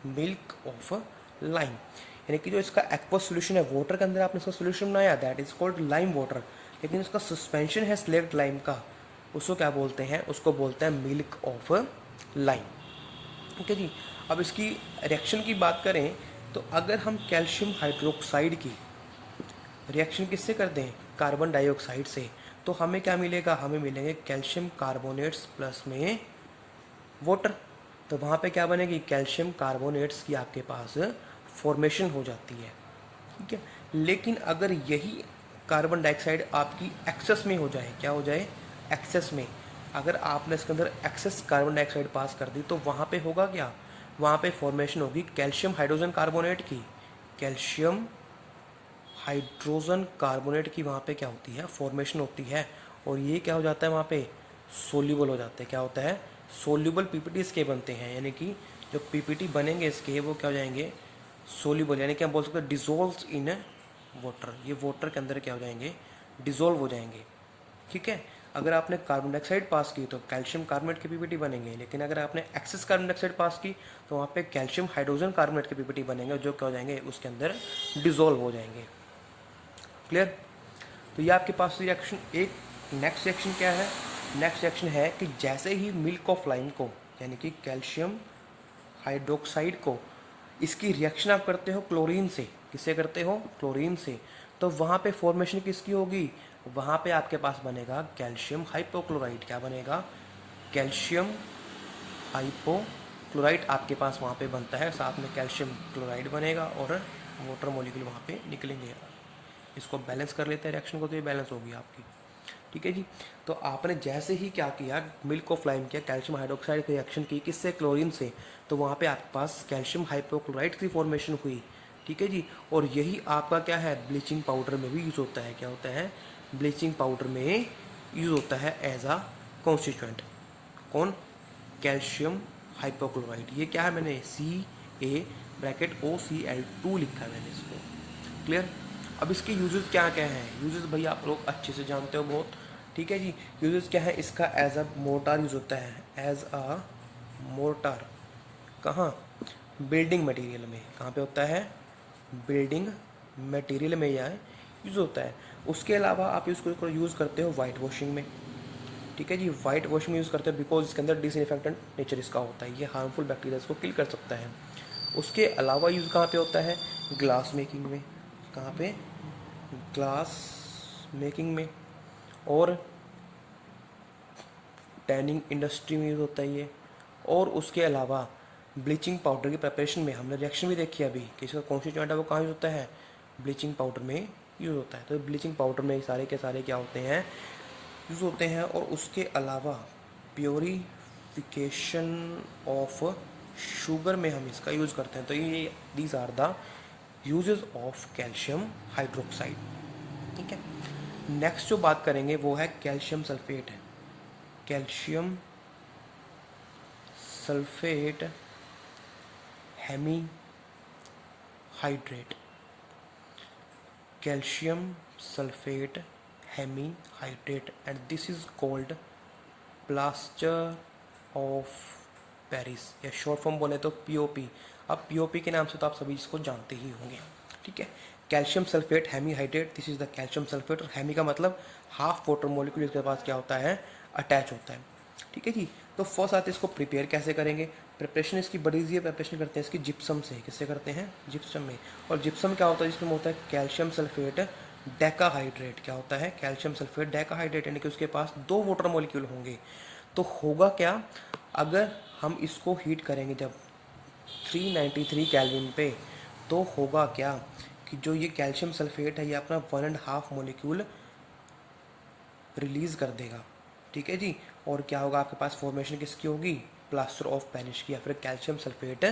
मिल्क ऑफ लाइम। यानी कि जो इसका एक्वस सोल्यूशन है, वाटर के अंदर आपने इसका सोल्यूशन बनाया, that is called lime water, लेकिन उसका सस्पेंशन है स्लेक्ट लाइम का, उसको क्या बोलते हैं, उसको बोलते हैं मिल्क ऑफ लाइम। ठीक है जी। अब इसकी रिएक्शन की बात करें तो अगर हम कैल्शियम हाइड्रोक्साइड की रिएक्शन किससे करते हैं, कार्बन डाइऑक्साइड से, तो हमें क्या मिलेगा, हमें मिलेंगे कैल्शियम कार्बोनेट्स प्लस में वाटर। तो वहाँ पे क्या बनेगी, कैल्शियम कार्बोनेट्स की आपके पास फॉर्मेशन हो जाती है। ठीक है। लेकिन अगर यही कार्बन डाइऑक्साइड आपकी एक्सेस में हो जाए, क्या हो जाए, एक्सेस में, अगर आपने इसके अंदर एक्सेस कार्बन डाइऑक्साइड पास कर दी तो वहाँ पे होगा क्या, वहाँ पे फॉर्मेशन होगी कैल्शियम हाइड्रोजन कार्बोनेट की, कैल्शियम हाइड्रोजन कार्बोनेट की वहाँ पे क्या होती है, फॉर्मेशन होती है। और ये क्या हो जाता है, वहाँ पे सोल्यूबल हो जाते हैं। क्या होता है, सोल्यूबल पीपीटी इसके बनते हैं, यानी कि जो पीपीटी बनेंगे इसके वो क्या हो जाएंगे, सोल्यूबल, यानी कि हम बोल सकते हैं डिजोल्व इन वाटर। ये वाटर के अंदर क्या हो जाएंगे, डिजोल्व हो जाएंगे। ठीक है। अगर आपने कार्बन डाइऑक्साइड पास की तो कैल्शियम कार्बोनेट के पीपीटी बनेंगे, लेकिन अगर आपने एक्सेस कार्बन डाइऑक्साइड पास की तो वहाँ पे कैल्शियम हाइड्रोजन कार्बोनेट के पीपीटी बनेंगे, जो क्या हो जाएंगे, उसके अंदर डिजोल्व हो जाएंगे। क्लियर। तो ये आपके पास रिएक्शन एक। नेक्स्ट रिएक्शन क्या है, नेक्स्ट रिएक्शन है कि जैसे ही मिल्क ऑफ लाइम को, यानी कि कैल्शियम हाइड्रोक्साइड को, इसकी रिएक्शन आप करते हो क्लोरीन से, किससे करते हो, क्लोरीन से, तो वहाँ पे फॉर्मेशन किसकी होगी, वहाँ पे आपके पास बनेगा कैल्शियम हाइपोक्लोराइड। क्या बनेगा, कैल्शियम हाइपोक्लोराइड आपके पास वहाँ पे बनता है, साथ में कैल्शियम क्लोराइड बनेगा और वाटर मॉलिक्यूल वहाँ पे निकलेंगे। इसको बैलेंस कर लेते हैं रिएक्शन को, तो ये बैलेंस होगी आपकी। ठीक है जी। तो आपने जैसे ही क्या किया, मिल्क ऑफ लाइम किया, कैल्शियम हाइड्रोक्साइड की रिएक्शन की, किससे, क्लोरीन से, तो वहाँ पे आपके पास कैल्शियम हाइपोक्लोराइड की फॉर्मेशन हुई। ठीक है जी। और यही आपका क्या है, ब्लीचिंग पाउडर में भी यूज़ होता है। क्या होता है, ब्लीचिंग पाउडर में यूज़ होता है एज आ कॉन्स्टिट्यूएंट। कौन, कैल्शियम हाइपोक्लोराइड। ये क्या है, मैंने CaOCl2 लिखा है मैंने इसको। क्लियर। अब इसके यूजेस क्या क्या हैं, यूजेस भाई आप लोग अच्छे से जानते हो बहुत। ठीक है जी। यूजेस क्या है इसका, एज अ मोर्टार यूज होता है, एज अ मोर्टार। कहाँ, बिल्डिंग मटेरियल में। कहाँ पे होता है, बिल्डिंग मटेरियल में यह यूज़ होता है। उसके अलावा आप इसको यूज़ करते हो वाइट वॉशिंग में। ठीक है जी। वाइट वॉशिंग में यूज़ करते हैं बिकॉज इसके अंदर डिसइंफेक्टेंट नेचर इसका होता है, ये हार्मफुल बैक्टीरिया को किल कर सकता है। उसके अलावा यूज़ कहाँ पे होता है, ग्लास मेकिंग में। कहाँ पे, ग्लास मेकिंग में, और टैनिंग इंडस्ट्री में यूज़ होता है ये। और उसके अलावा ब्लीचिंग पाउडर की प्रिपरेशन में हमने रिएक्शन भी देखी अभी कि इसका कॉन्स्टिट्यूएंट है वो कहाँ यूज़ होता है, ब्लीचिंग पाउडर में यूज़ होता है। तो ब्लीचिंग पाउडर में सारे के सारे क्या होते हैं, यूज़ होते हैं। और उसके अलावा प्योरीफिकेशन ऑफ शुगर में हम इसका यूज़ करते हैं। तो ये these are the uses of calcium hydroxide. ठीक है। नेक्स्ट जो बात करेंगे वो है कैल्शियम सल्फेट है, calcium sulphate hemi hydrate, calcium sulphate hemi hydrate, and this is called plaster of Paris, या शॉर्ट फॉर्म बोले तो पीओपी। अब पीओपी के नाम से तो आप सभी इसको जानते ही होंगे। ठीक है। Calcium sulphate hemi hydrate, this is the calcium sulphate. और हेमी का मतलब हाफ वाटर मॉलिक्यूल इसके पास क्या होता है, अटैच होता है। ठीक है जी। तो फर्स्ट आते हैं इसको प्रिपेयर कैसे करेंगे। प्रिपरेशन इसकी बड़ी ईजी है, प्रिपरेशन करते हैं इसकी जिप्सम से। किससे करते हैं, जिप्सम में। और जिप्सम क्या होता है, जिसमें होता है कैल्शियम सल्फेट डेकाहाइड्रेट। क्या होता है, कैल्शियम सल्फेट डेकाहाइड्रेट, यानी कि उसके पास 2 वाटर मॉलिक्यूल होंगे। तो होगा क्या, अगर हम इसको हीट करेंगे जब 393 केल्विन पे, तो होगा क्या कि जो ये कैल्शियम सल्फेट है ये अपना 1.5 मॉलिक्यूल रिलीज़ कर देगा। ठीक है जी। और क्या होगा, आपके पास फॉर्मेशन किसकी होगी, प्लास्टर ऑफ पेरिस की, या फिर कैल्शियम सल्फेट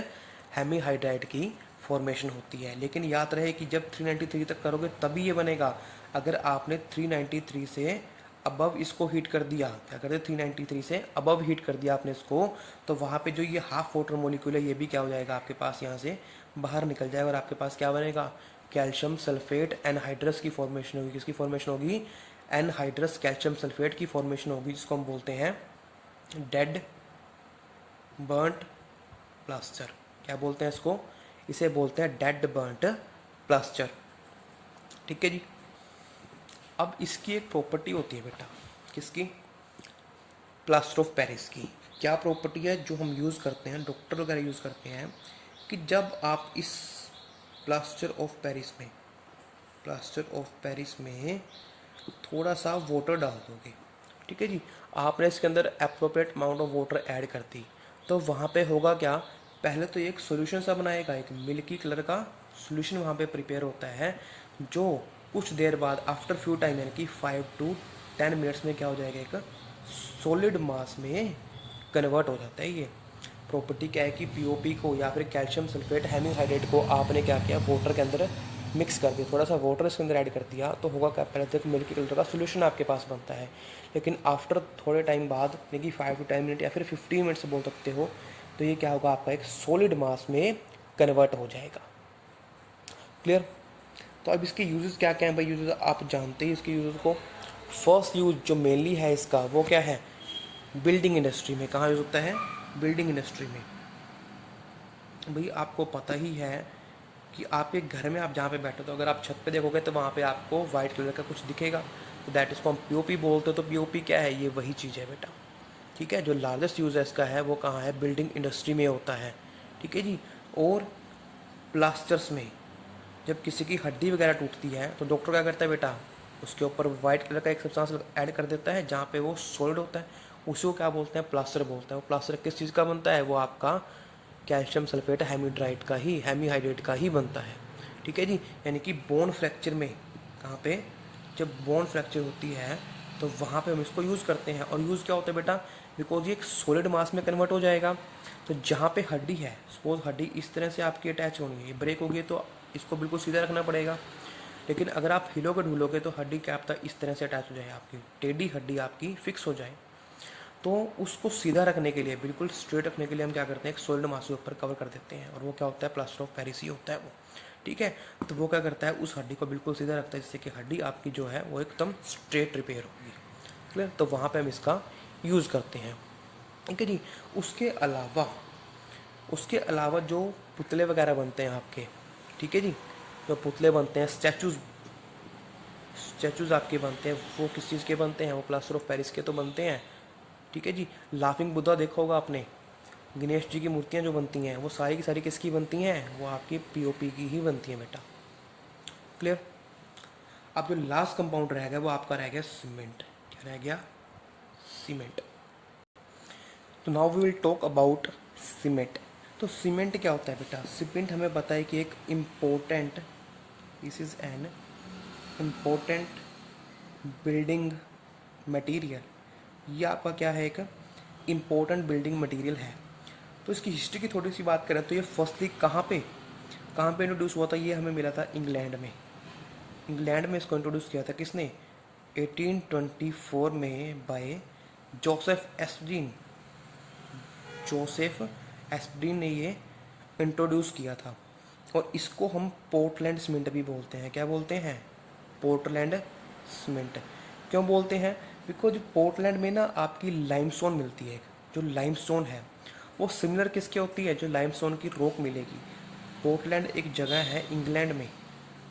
हेमीहाइड्राइड की फॉर्मेशन होती है। लेकिन याद रहे कि जब 393 तक करोगे तभी ये बनेगा। अगर आपने 393 से अबव इसको हीट कर दिया, क्या करते, 393 से अबव हीट कर दिया आपने इसको, तो वहाँ पे जो ये हाफ वाटर मॉलिक्यूल है ये भी क्या हो जाएगा, आपके पास यहाँ से बाहर निकल जाएगा। और आपके पास क्या बनेगा, कैल्शियम सल्फेट एनहाइड्रस की फॉर्मेशन होगी। किसकी फॉर्मेशन होगी, एनहाइड्रस कैल्शियम सल्फेट की फॉर्मेशन होगी, जिसको हम बोलते हैं डेड बर्न्ट प्लास्टर। क्या बोलते हैं इसको, इसे बोलते हैं डेड बर्न्ट प्लास्टर। ठीक है जी। अब इसकी एक प्रॉपर्टी होती है बेटा, किसकी, प्लास्टर ऑफ पेरिस की। क्या प्रॉपर्टी है, जो हम यूज़ करते हैं, डॉक्टर वगैरह यूज़ करते हैं, कि जब आप इस प्लास्टर ऑफ पेरिस में, प्लास्टर ऑफ पेरिस में थोड़ा सा वाटर डाल दोगे, ठीक है जी, आपने इसके अंदर appropriate amount of water add कर दी, तो वहाँ पे होगा क्या, पहले तो एक सॉल्यूशन सा बनाएगा, एक मिल्की कलर का सॉल्यूशन वहाँ पे प्रिपेयर होता है, जो कुछ देर बाद आफ्टर फ्यू टाइम, यानी कि 5 to 10 मिनट्स में क्या हो जाएगा, एक सॉलिड मास में कन्वर्ट हो जाता है। ये प्रॉपर्टी क्या है कि पीओपी को या फिर कैल्शियम सल्फेट हेमीहाइड्रेट को आपने क्या किया, वाटर के अंदर मिक्स कर दिया, थोड़ा सा वाटर इसके अंदर ऐड कर दिया, तो होगा क्या, पहले तक मिल्की कलर का सोल्यूशन आपके पास बनता है। लेकिन आफ्टर थोड़े टाइम बाद, यानी कि 5 to 10 मिनट या फिर 15 मिनट से बोल सकते हो, तो ये क्या होगा, आपका एक सॉलिड मास में कन्वर्ट हो जाएगा। क्लियर। तो अब इसके यूजेस क्या क्या हैं भाई, यूजेस आप जानते हैं इसके यूजेस को। फर्स्ट यूज जो मेनली है इसका, वो क्या है, बिल्डिंग इंडस्ट्री में। कहाँ यूज होता है, बिल्डिंग इंडस्ट्री में। भाई आपको पता ही है कि आपके घर में आप जहाँ पे बैठे हो, तो अगर आप छत पे देखोगे तो वहाँ पे आपको वाइट कलर का कुछ दिखेगा, तो दैट इसको हम पीओपी बोलते हो। तो पीओपी क्या है, ये वही चीज़ है बेटा। ठीक है, जो लार्जेस्ट यूज है इसका है वो कहाँ है, बिल्डिंग इंडस्ट्री में होता है। ठीक है जी। और प्लास्टर्स में, जब किसी की हड्डी वगैरह टूटती है तो डॉक्टर क्या करता है बेटा, उसके ऊपर वाइट कलर का एक सब्सटेंस ऐड कर देता है, जहाँ पे वो सॉलिड होता है, उसी को क्या बोलते हैं, प्लास्टर बोलते हैं। वो प्लास्टर किस चीज़ का बनता है, वो आपका कैल्शियम सल्फेट हेमीड्राइट का ही, हेमीहाइड्रेट का ही बनता है। ठीक है जी। यानी कि बोन फ्रैक्चर में, कहाँ पे, जब बोन फ्रैक्चर होती है तो वहाँ पे हम इसको यूज़ करते हैं। और यूज़ क्या होता है बेटा, बिकॉज ये एक सॉलिड मास में कन्वर्ट हो जाएगा। तो जहाँ पे हड्डी है, सपोज हड्डी इस तरह से आपकी अटैच होनी है, ब्रेक होगी तो इसको बिल्कुल सीधा रखना पड़ेगा। लेकिन अगर आप हिलोगे ढूलोगे तो हड्डी क्या पता इस तरह से अटैच हो जाए, आपकी टेढ़ी हड्डी आपकी फिक्स हो जाए। तो उसको सीधा रखने के लिए, बिल्कुल स्ट्रेट रखने के लिए हम क्या करते हैं, एक सॉलिड मास के ऊपर कवर कर देते हैं, और वो क्या होता है, प्लास्टर ऑफ पेरिस ही होता है वो। ठीक है। तो वो क्या करता है, उस हड्डी को बिल्कुल सीधा रखता है, जिससे कि हड्डी आपकी जो है वो एकदम स्ट्रेट रिपेयर होगी। क्लियर। तो वहाँ पे हम इसका यूज़ करते हैं। ठीक है जी। उसके अलावा जो पुतले वगैरह बनते हैं आपके, ठीक है जी, जो पुतले बनते हैं, स्टैचूज़ आपके बनते हैं, वो किस चीज़ के बनते हैं, वो प्लास्टर ऑफ पेरिस के तो बनते हैं। ठीक है जी। लाफिंग बुद्धा देखा होगा आपने, गणेश जी की मूर्तियाँ जो बनती हैं वो सारी की सारी किसकी बनती हैं, वो आपकी पीओपी की ही बनती हैं बेटा। क्लियर। अब जो लास्ट कंपाउंड रह गया वो आपका रह गया सीमेंट। क्या रह गया, सीमेंट। तो now we will talk about cement. तो सीमेंट क्या होता है बेटा, सीमेंट हमें पता है कि एक important, this is an important building material. ये आपका क्या है, एक इम्पोर्टेंट बिल्डिंग मटेरियल है। तो इसकी हिस्ट्री की थोड़ी सी बात करें तो ये फर्स्टली कहाँ पे इंट्रोड्यूस हुआ था, ये हमें मिला था इंग्लैंड में। इंग्लैंड में इसको इंट्रोड्यूस किया था किसने, 1824 में बाय जोसेफ एस्पडीन ने ये इंट्रोड्यूस किया था। और इसको हम पोर्टलैंड सीमेंट भी बोलते हैं। क्या बोलते हैं, पोर्टलैंड सीमेंट। क्यों बोलते हैं, बिकॉज पोर्टलैंड में ना आपकी लाइमस्टोन मिलती है। जो लाइमस्टोन है वो सिमिलर किसके होती है, जो लाइमस्टोन की रॉक मिलेगी। पोर्टलैंड एक जगह है इंग्लैंड में,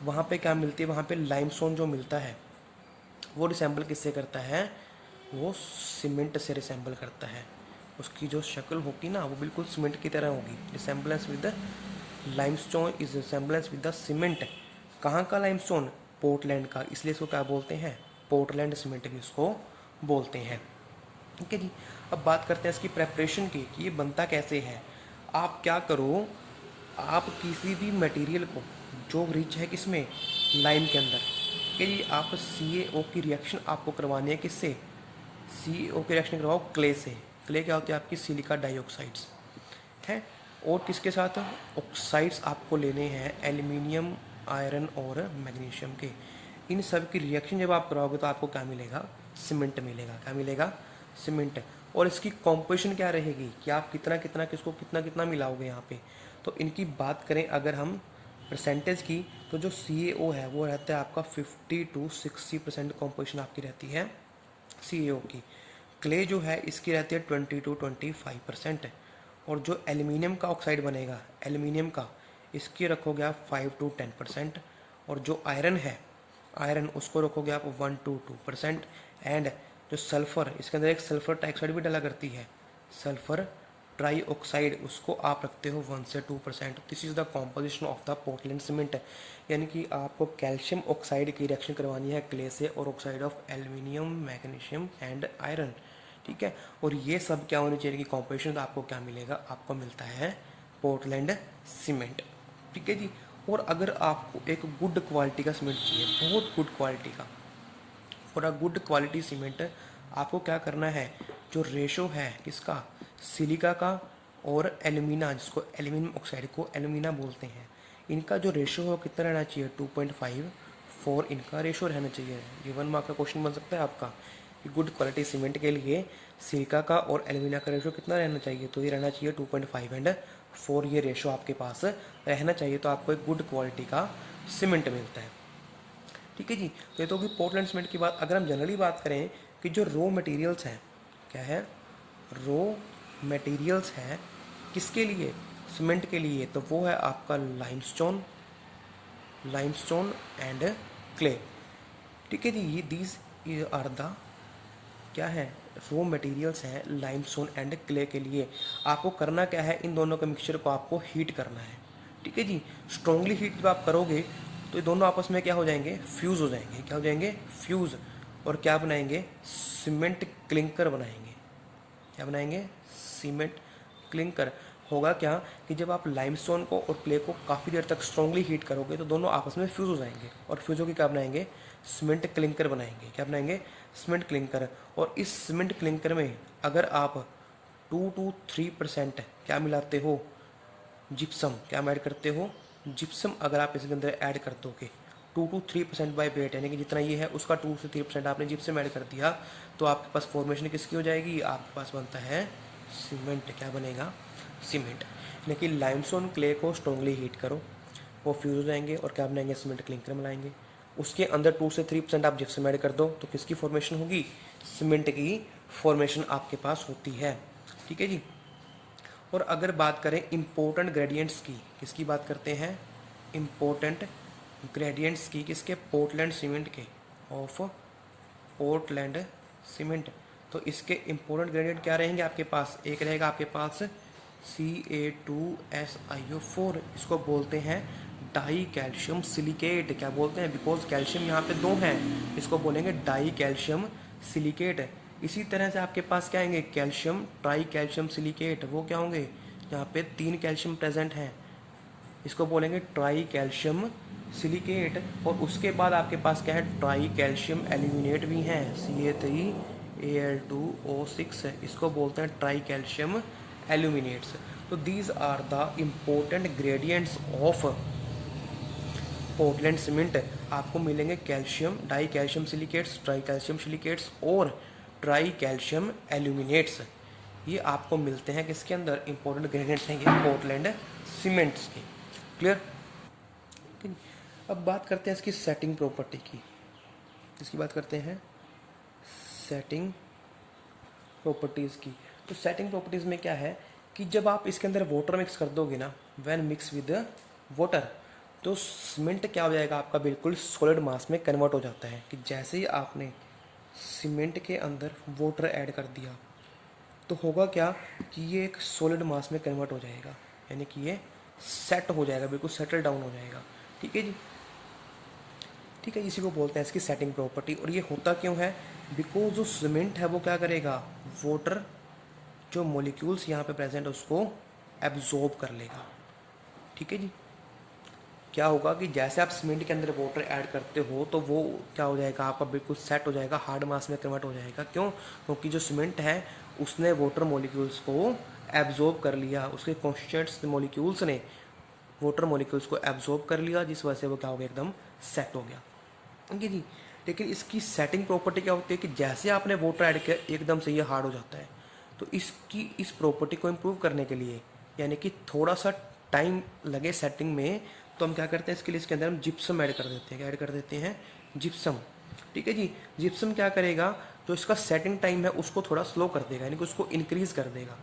वहाँ पे क्या मिलती है, वहाँ पे लाइमस्टोन जो मिलता है वो रिसेंबल किससे करता है, वो सीमेंट से रिसेंबल करता है। उसकी जो शक्ल होगी ना वो बिल्कुल सीमेंट की तरह होगी। Resemblance with the limestone is resemblance with the cement. कहाँ का लाइमस्टोन, पोर्टलैंड का, इसलिए इसको क्या बोलते हैं, पोर्टलैंड सीमेंट भी उसको बोलते हैं। ठीक है जी। अब बात करते हैं इसकी प्रेपरेशन की कि ये बनता कैसे है। आप क्या करो, आप किसी भी मटेरियल को जो रिच है किसमें, लाइम के अंदर, कि जी आप CaO की रिएक्शन आपको करवानी है किससे, CaO की रिएक्शन करवाओ क्ले से। क्ले क्या होती है आपकी, सिलिका डाइऑक्साइड्स है। और किसके साथ, ऑक्साइड्स आपको लेने हैं एल्यूमिनियम, आयरन और मैग्नीशियम के। इन सब की रिएक्शन जब आप कराओगे तो आपको क्या मिलेगा, सीमेंट मिलेगा। क्या मिलेगा, सीमेंट। और इसकी कॉम्पोजिशन क्या रहेगी कि आप कितना कितना किसको कितना कितना मिलाओगे यहाँ पे। तो इनकी बात करें अगर हम परसेंटेज की, तो जो CaO है वो रहता है आपका 50 to 60% कॉम्पोजिशन आपकी रहती है CaO की। क्ले जो है इसकी रहती है 20 to 25%। और जो एल्यूमिनियम का ऑक्साइड बनेगा, एल्यूमिनियम का, इसकी रखोगे आप 5 to 10%। और जो आयरन है, आयरन उसको रखोगे आप 1 to 2%। एंड जो सल्फ़र, इसके अंदर एक सल्फ़र डाइऑक्साइड भी डाला करती है, सल्फ़र ट्राई ऑक्साइड, उसको आप रखते हो 1 से 2%। This is the composition of the Portland cement. यानी कि आपको कैल्शियम ऑक्साइड की रिएक्शन करवानी है क्ले से और oxide of aluminium, magnesium and iron. ठीक है। और ये सब क्या होनी चाहिए कि कॉम्पोजिशन आपको क्या मिलेगा, आपको मिलता है पोर्टलैंड सीमेंट। ठीक है जी। और अगर आपको एक गुड क्वालिटी का सीमेंट चाहिए, बहुत गुड क्वालिटी का, for a good quality cement आपको क्या करना है, जो रेशो है किसका, सिलिका का और एल्यूमिना, जिसको एल्यूमिनियम ऑक्साइड को एल्यूमिना बोलते हैं, इनका जो रेशो है वो कितना रहना चाहिए, 2.54 इनका रेशो रहना चाहिए। ये 1 मार्क का क्वेश्चन बन सकता है आपका कि गुड क्वालिटी सीमेंट के लिए सिलिका का और एल्यूमिना का रेशो कितना रहना चाहिए, तो ये रहना चाहिए 2.5 एंड 4, ये रेशो आपके पास रहना चाहिए। तो आपको एक गुड क्वालिटी का सीमेंट मिलता है। ठीक है जी। तो ये तो होगी पोर्टलैंड सीमेंट की बात। अगर हम जनरली बात करें कि जो रॉ मटेरियल्स हैं, क्या है, रॉ मटेरियल्स हैं किसके लिए, सीमेंट के लिए, तो वो है आपका लाइमस्टोन, लाइमस्टोन एंड क्ले। ठीक है जी। ये दीज आर द क्या है, रॉ मटेरियल्स हैं लाइमस्टोन एंड क्ले के लिए। आपको करना क्या है, इन दोनों के मिक्सचर को आपको हीट करना है। ठीक है जी। स्ट्रांगली हीट जब आप करोगे तो ये दोनों आपस में क्या हो जाएंगे, फ्यूज़ हो जाएंगे। क्या हो जाएंगे, फ्यूज़। और क्या बनाएंगे, सीमेंट क्लिंकर बनाएंगे। क्या बनाएंगे, सीमेंट क्लिंकर। होगा क्या कि जब आप लाइमस्टोन को और क्ले को काफ़ी देर तक स्ट्रांगली हीट करोगे तो दोनों आपस में फ्यूज़ हो जाएंगे और फ्यूज़ होकर क्या बनाएंगे, सीमेंट क्लिंकर बनाएंगे। क्या बनाएंगे, सीमेंट क्लिंकर। और इस सीमेंट क्लिंकर में अगर आप 2 to 3% क्या मिलाते हो, जिप्सम, क्या ऐड करते हो, जिप्सम। अगर आप इसके अंदर ऐड कर दोगे 2 to 3% बाई वेट, यानी कि जितना ये है उसका 2 से 3% आपने जिप्सम ऐड कर दिया, तो आपके पास फॉर्मेशन किसकी हो जाएगी, आपके पास बनता है सीमेंट। क्या बनेगा, सीमेंट। लेकिन लाइमस्टोन क्ले को स्ट्रांगली हीट करो, वो फ्यूज हो जाएंगे और क्या बनाएंगे, सीमेंट क्लिंकर बनाएंगे। उसके अंदर 2 से 3% आप जिप्सम ऐड कर दो तो किसकी फॉर्मेशन होगी, सीमेंट की फॉर्मेशन आपके पास होती है। ठीक है जी। और अगर बात करें इम्पोर्टेंट ग्रेडियंट्स की, किसकी बात करते हैं, इम्पोर्टेंट ग्रेडियंट्स की, किसके, पोर्टलैंड सीमेंट के, ऑफ पोर्टलैंड सीमेंट। तो इसके इम्पोर्टेंट ग्रेडियंट क्या रहेंगे आपके पास, एक रहेगा आपके पास Ca2SiO4, इसको बोलते हैं डाई कैल्शियम सिलिकेट। क्या बोलते हैं, बिकॉज कैल्शियम यहाँ पे 2 हैं, इसको बोलेंगे डाई कैल्शियम सिलिकेट। इसी तरह से आपके पास क्या आएंगे, कैल्शियम ट्राई कैल्शियम सिलिकेट, वो क्या होंगे, यहाँ पे 3 कैल्शियम प्रेजेंट हैं, इसको बोलेंगे ट्राई कैल्शियम सिलिकेट। और उसके बाद आपके पास क्या है, ट्राई कैल्शियम एल्यूमिनेट भी हैं, Ca3Al2O6, इसको बोलते हैं ट्राई कैल्शियम एल्यूमिनेट्स। तो these are the important ingredients of Portland cement. आपको मिलेंगे calcium, di calcium silicates, tri calcium silicates और ट्राई कैल्शियम एल्यूमिनेट्स। ये आपको मिलते हैं किसके अंदर, इंपॉर्टेंट ग्रेडियंट्स हैं ये पोर्टलैंड सीमेंट्स के। क्लियर। अब बात करते हैं इसकी सेटिंग प्रॉपर्टी की, इसकी बात करते हैं सेटिंग प्रॉपर्टीज़ की। तो सेटिंग प्रॉपर्टीज़ में क्या है कि जब आप इसके अंदर वाटर मिक्स कर दोगे ना, व्हेन मिक्स विद वाटर, तो सीमेंट क्या हो जाएगा आपका, बिल्कुल सॉलिड मास में कन्वर्ट हो जाता है कि जैसे ही आपने सीमेंट के अंदर वाटर ऐड कर दिया तो होगा क्या कि ये एक सॉलिड मास में कन्वर्ट हो जाएगा, यानी कि ये सेट हो जाएगा, बिल्कुल सेटल डाउन हो जाएगा। ठीक है जी, ठीक है, इसी को बोलते हैं इसकी सेटिंग प्रॉपर्टी। और ये होता क्यों है, बिकॉज जो सीमेंट है वो क्या करेगा, वाटर जो मॉलिक्यूल्स यहाँ पे प्रेजेंट है उसको एब्जॉर्ब कर लेगा। ठीक है जी, क्या होगा कि जैसे आप सीमेंट के अंदर वाटर ऐड करते हो तो वो क्या हो जाएगा आपका, बिल्कुल सेट हो जाएगा, हार्ड मास में कन्वर्ट हो जाएगा। क्यों, क्योंकि जो सीमेंट है उसने वाटर मॉलिक्यूल्स को एब्जॉर्ब कर लिया, उसके कॉन्स्टिट्यूएंट्स मॉलिक्यूल्स ने वाटर मॉलिक्यूल्स को एब्जॉर्ब कर लिया, जिस वजह से वो क्या हो गया, एकदम सेट हो गया। ठीक है जी, लेकिन इसकी सेटिंग प्रॉपर्टी क्या होती है कि जैसे आपने वाटर ऐड किया एकदम से ये हार्ड हो जाता है। तो इसकी इस प्रॉपर्टी को इम्प्रूव करने के लिए, यानी कि थोड़ा सा टाइम लगे सेटिंग में, तो हम क्या करते हैं इसके लिए, इसके अंदर हम जिप्सम ऐड कर देते हैं। क्या ऐड कर देते हैं, जिप्सम। ठीक है जी, जिप्सम क्या करेगा, जो इसका सेटिंग टाइम है उसको थोड़ा स्लो कर देगा, यानी कि उसको इंक्रीज कर देगा।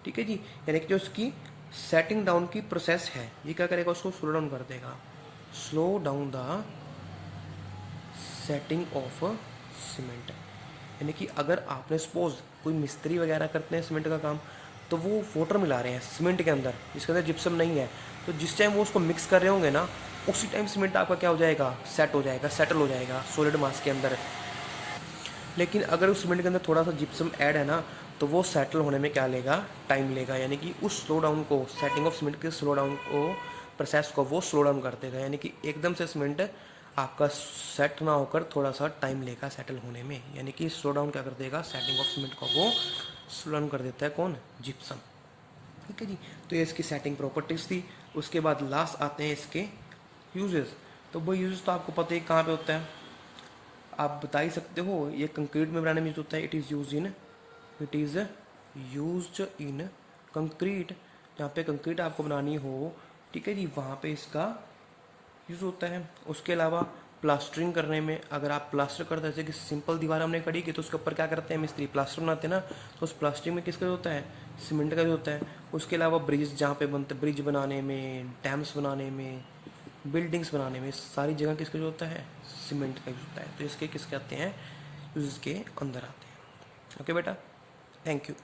ठीक है जी, यानी कि जो इसकी सेटिंग डाउन की प्रोसेस है ये क्या करेगा, उसको स्लो डाउन कर देगा, slow down the setting of cement. यानी कि अगर आपने सपोज कोई मिस्त्री वगैरह करते हैं सीमेंट का काम, तो वो वाटर मिला रहे हैं सीमेंट के अंदर जिसके अंदर जिप्सम नहीं है, तो जिस टाइम वो उसको मिक्स कर रहे होंगे ना, उसी टाइम सीमेंट आपका क्या हो जाएगा, सेट हो जाएगा, सेटल हो जाएगा सॉलिड मास के अंदर। लेकिन अगर उस सीमेंट के अंदर थोड़ा सा जिप्सम ऐड है ना, तो वो सेटल होने में क्या लेगा, टाइम लेगा। यानी कि उस स्लो डाउन को, सेटिंग ऑफ सीमेंट के स्लो डाउन को, प्रोसेस को वो स्लो डाउन कर देगा। यानी कि एकदम से सीमेंट आपका सेट ना होकर थोड़ा सा टाइम लेगा सेटल होने में। यानी कि स्लो डाउन क्या कर देगा, सेटिंग ऑफ सीमेंट को वो स्लो डाउन कर देता है, कौन, जिप्सम। ठीक है जी, तो ये इसकी सेटिंग प्रॉपर्टीज थी। उसके बाद लास्ट आते हैं इसके यूजेस। तो वो यूजेस तो आपको पता ही कहाँ पे होता है, आप बता ही सकते हो, ये कंक्रीट में बनाने में यूज होता है। It is use in concrete, जहाँ पे कंक्रीट आपको बनानी हो, ठीक है जी, वहाँ पे इसका यूज़ होता है। उसके अलावा प्लास्टरिंग करने में, अगर आप प्लास्टर करते हैं, जैसे कि सिंपल दीवार हमने खड़ी की तो उसके ऊपर क्या करते हैं मिस्त्री, प्लास्टर बनाते हैं ना, तो उस प्लास्टरिंग में किसका होता है, सीमेंट का भी होता है। उसके अलावा ब्रिज जहाँ पे बनते, ब्रिज बनाने में, डैम्स बनाने में, बिल्डिंग्स बनाने में, सारी जगह किसका जो होता है, सीमेंट का यूज होता है। तो इसके किसके आते हैं, यूज के अंदर आते हैं। ओके बेटा, थैंक यू।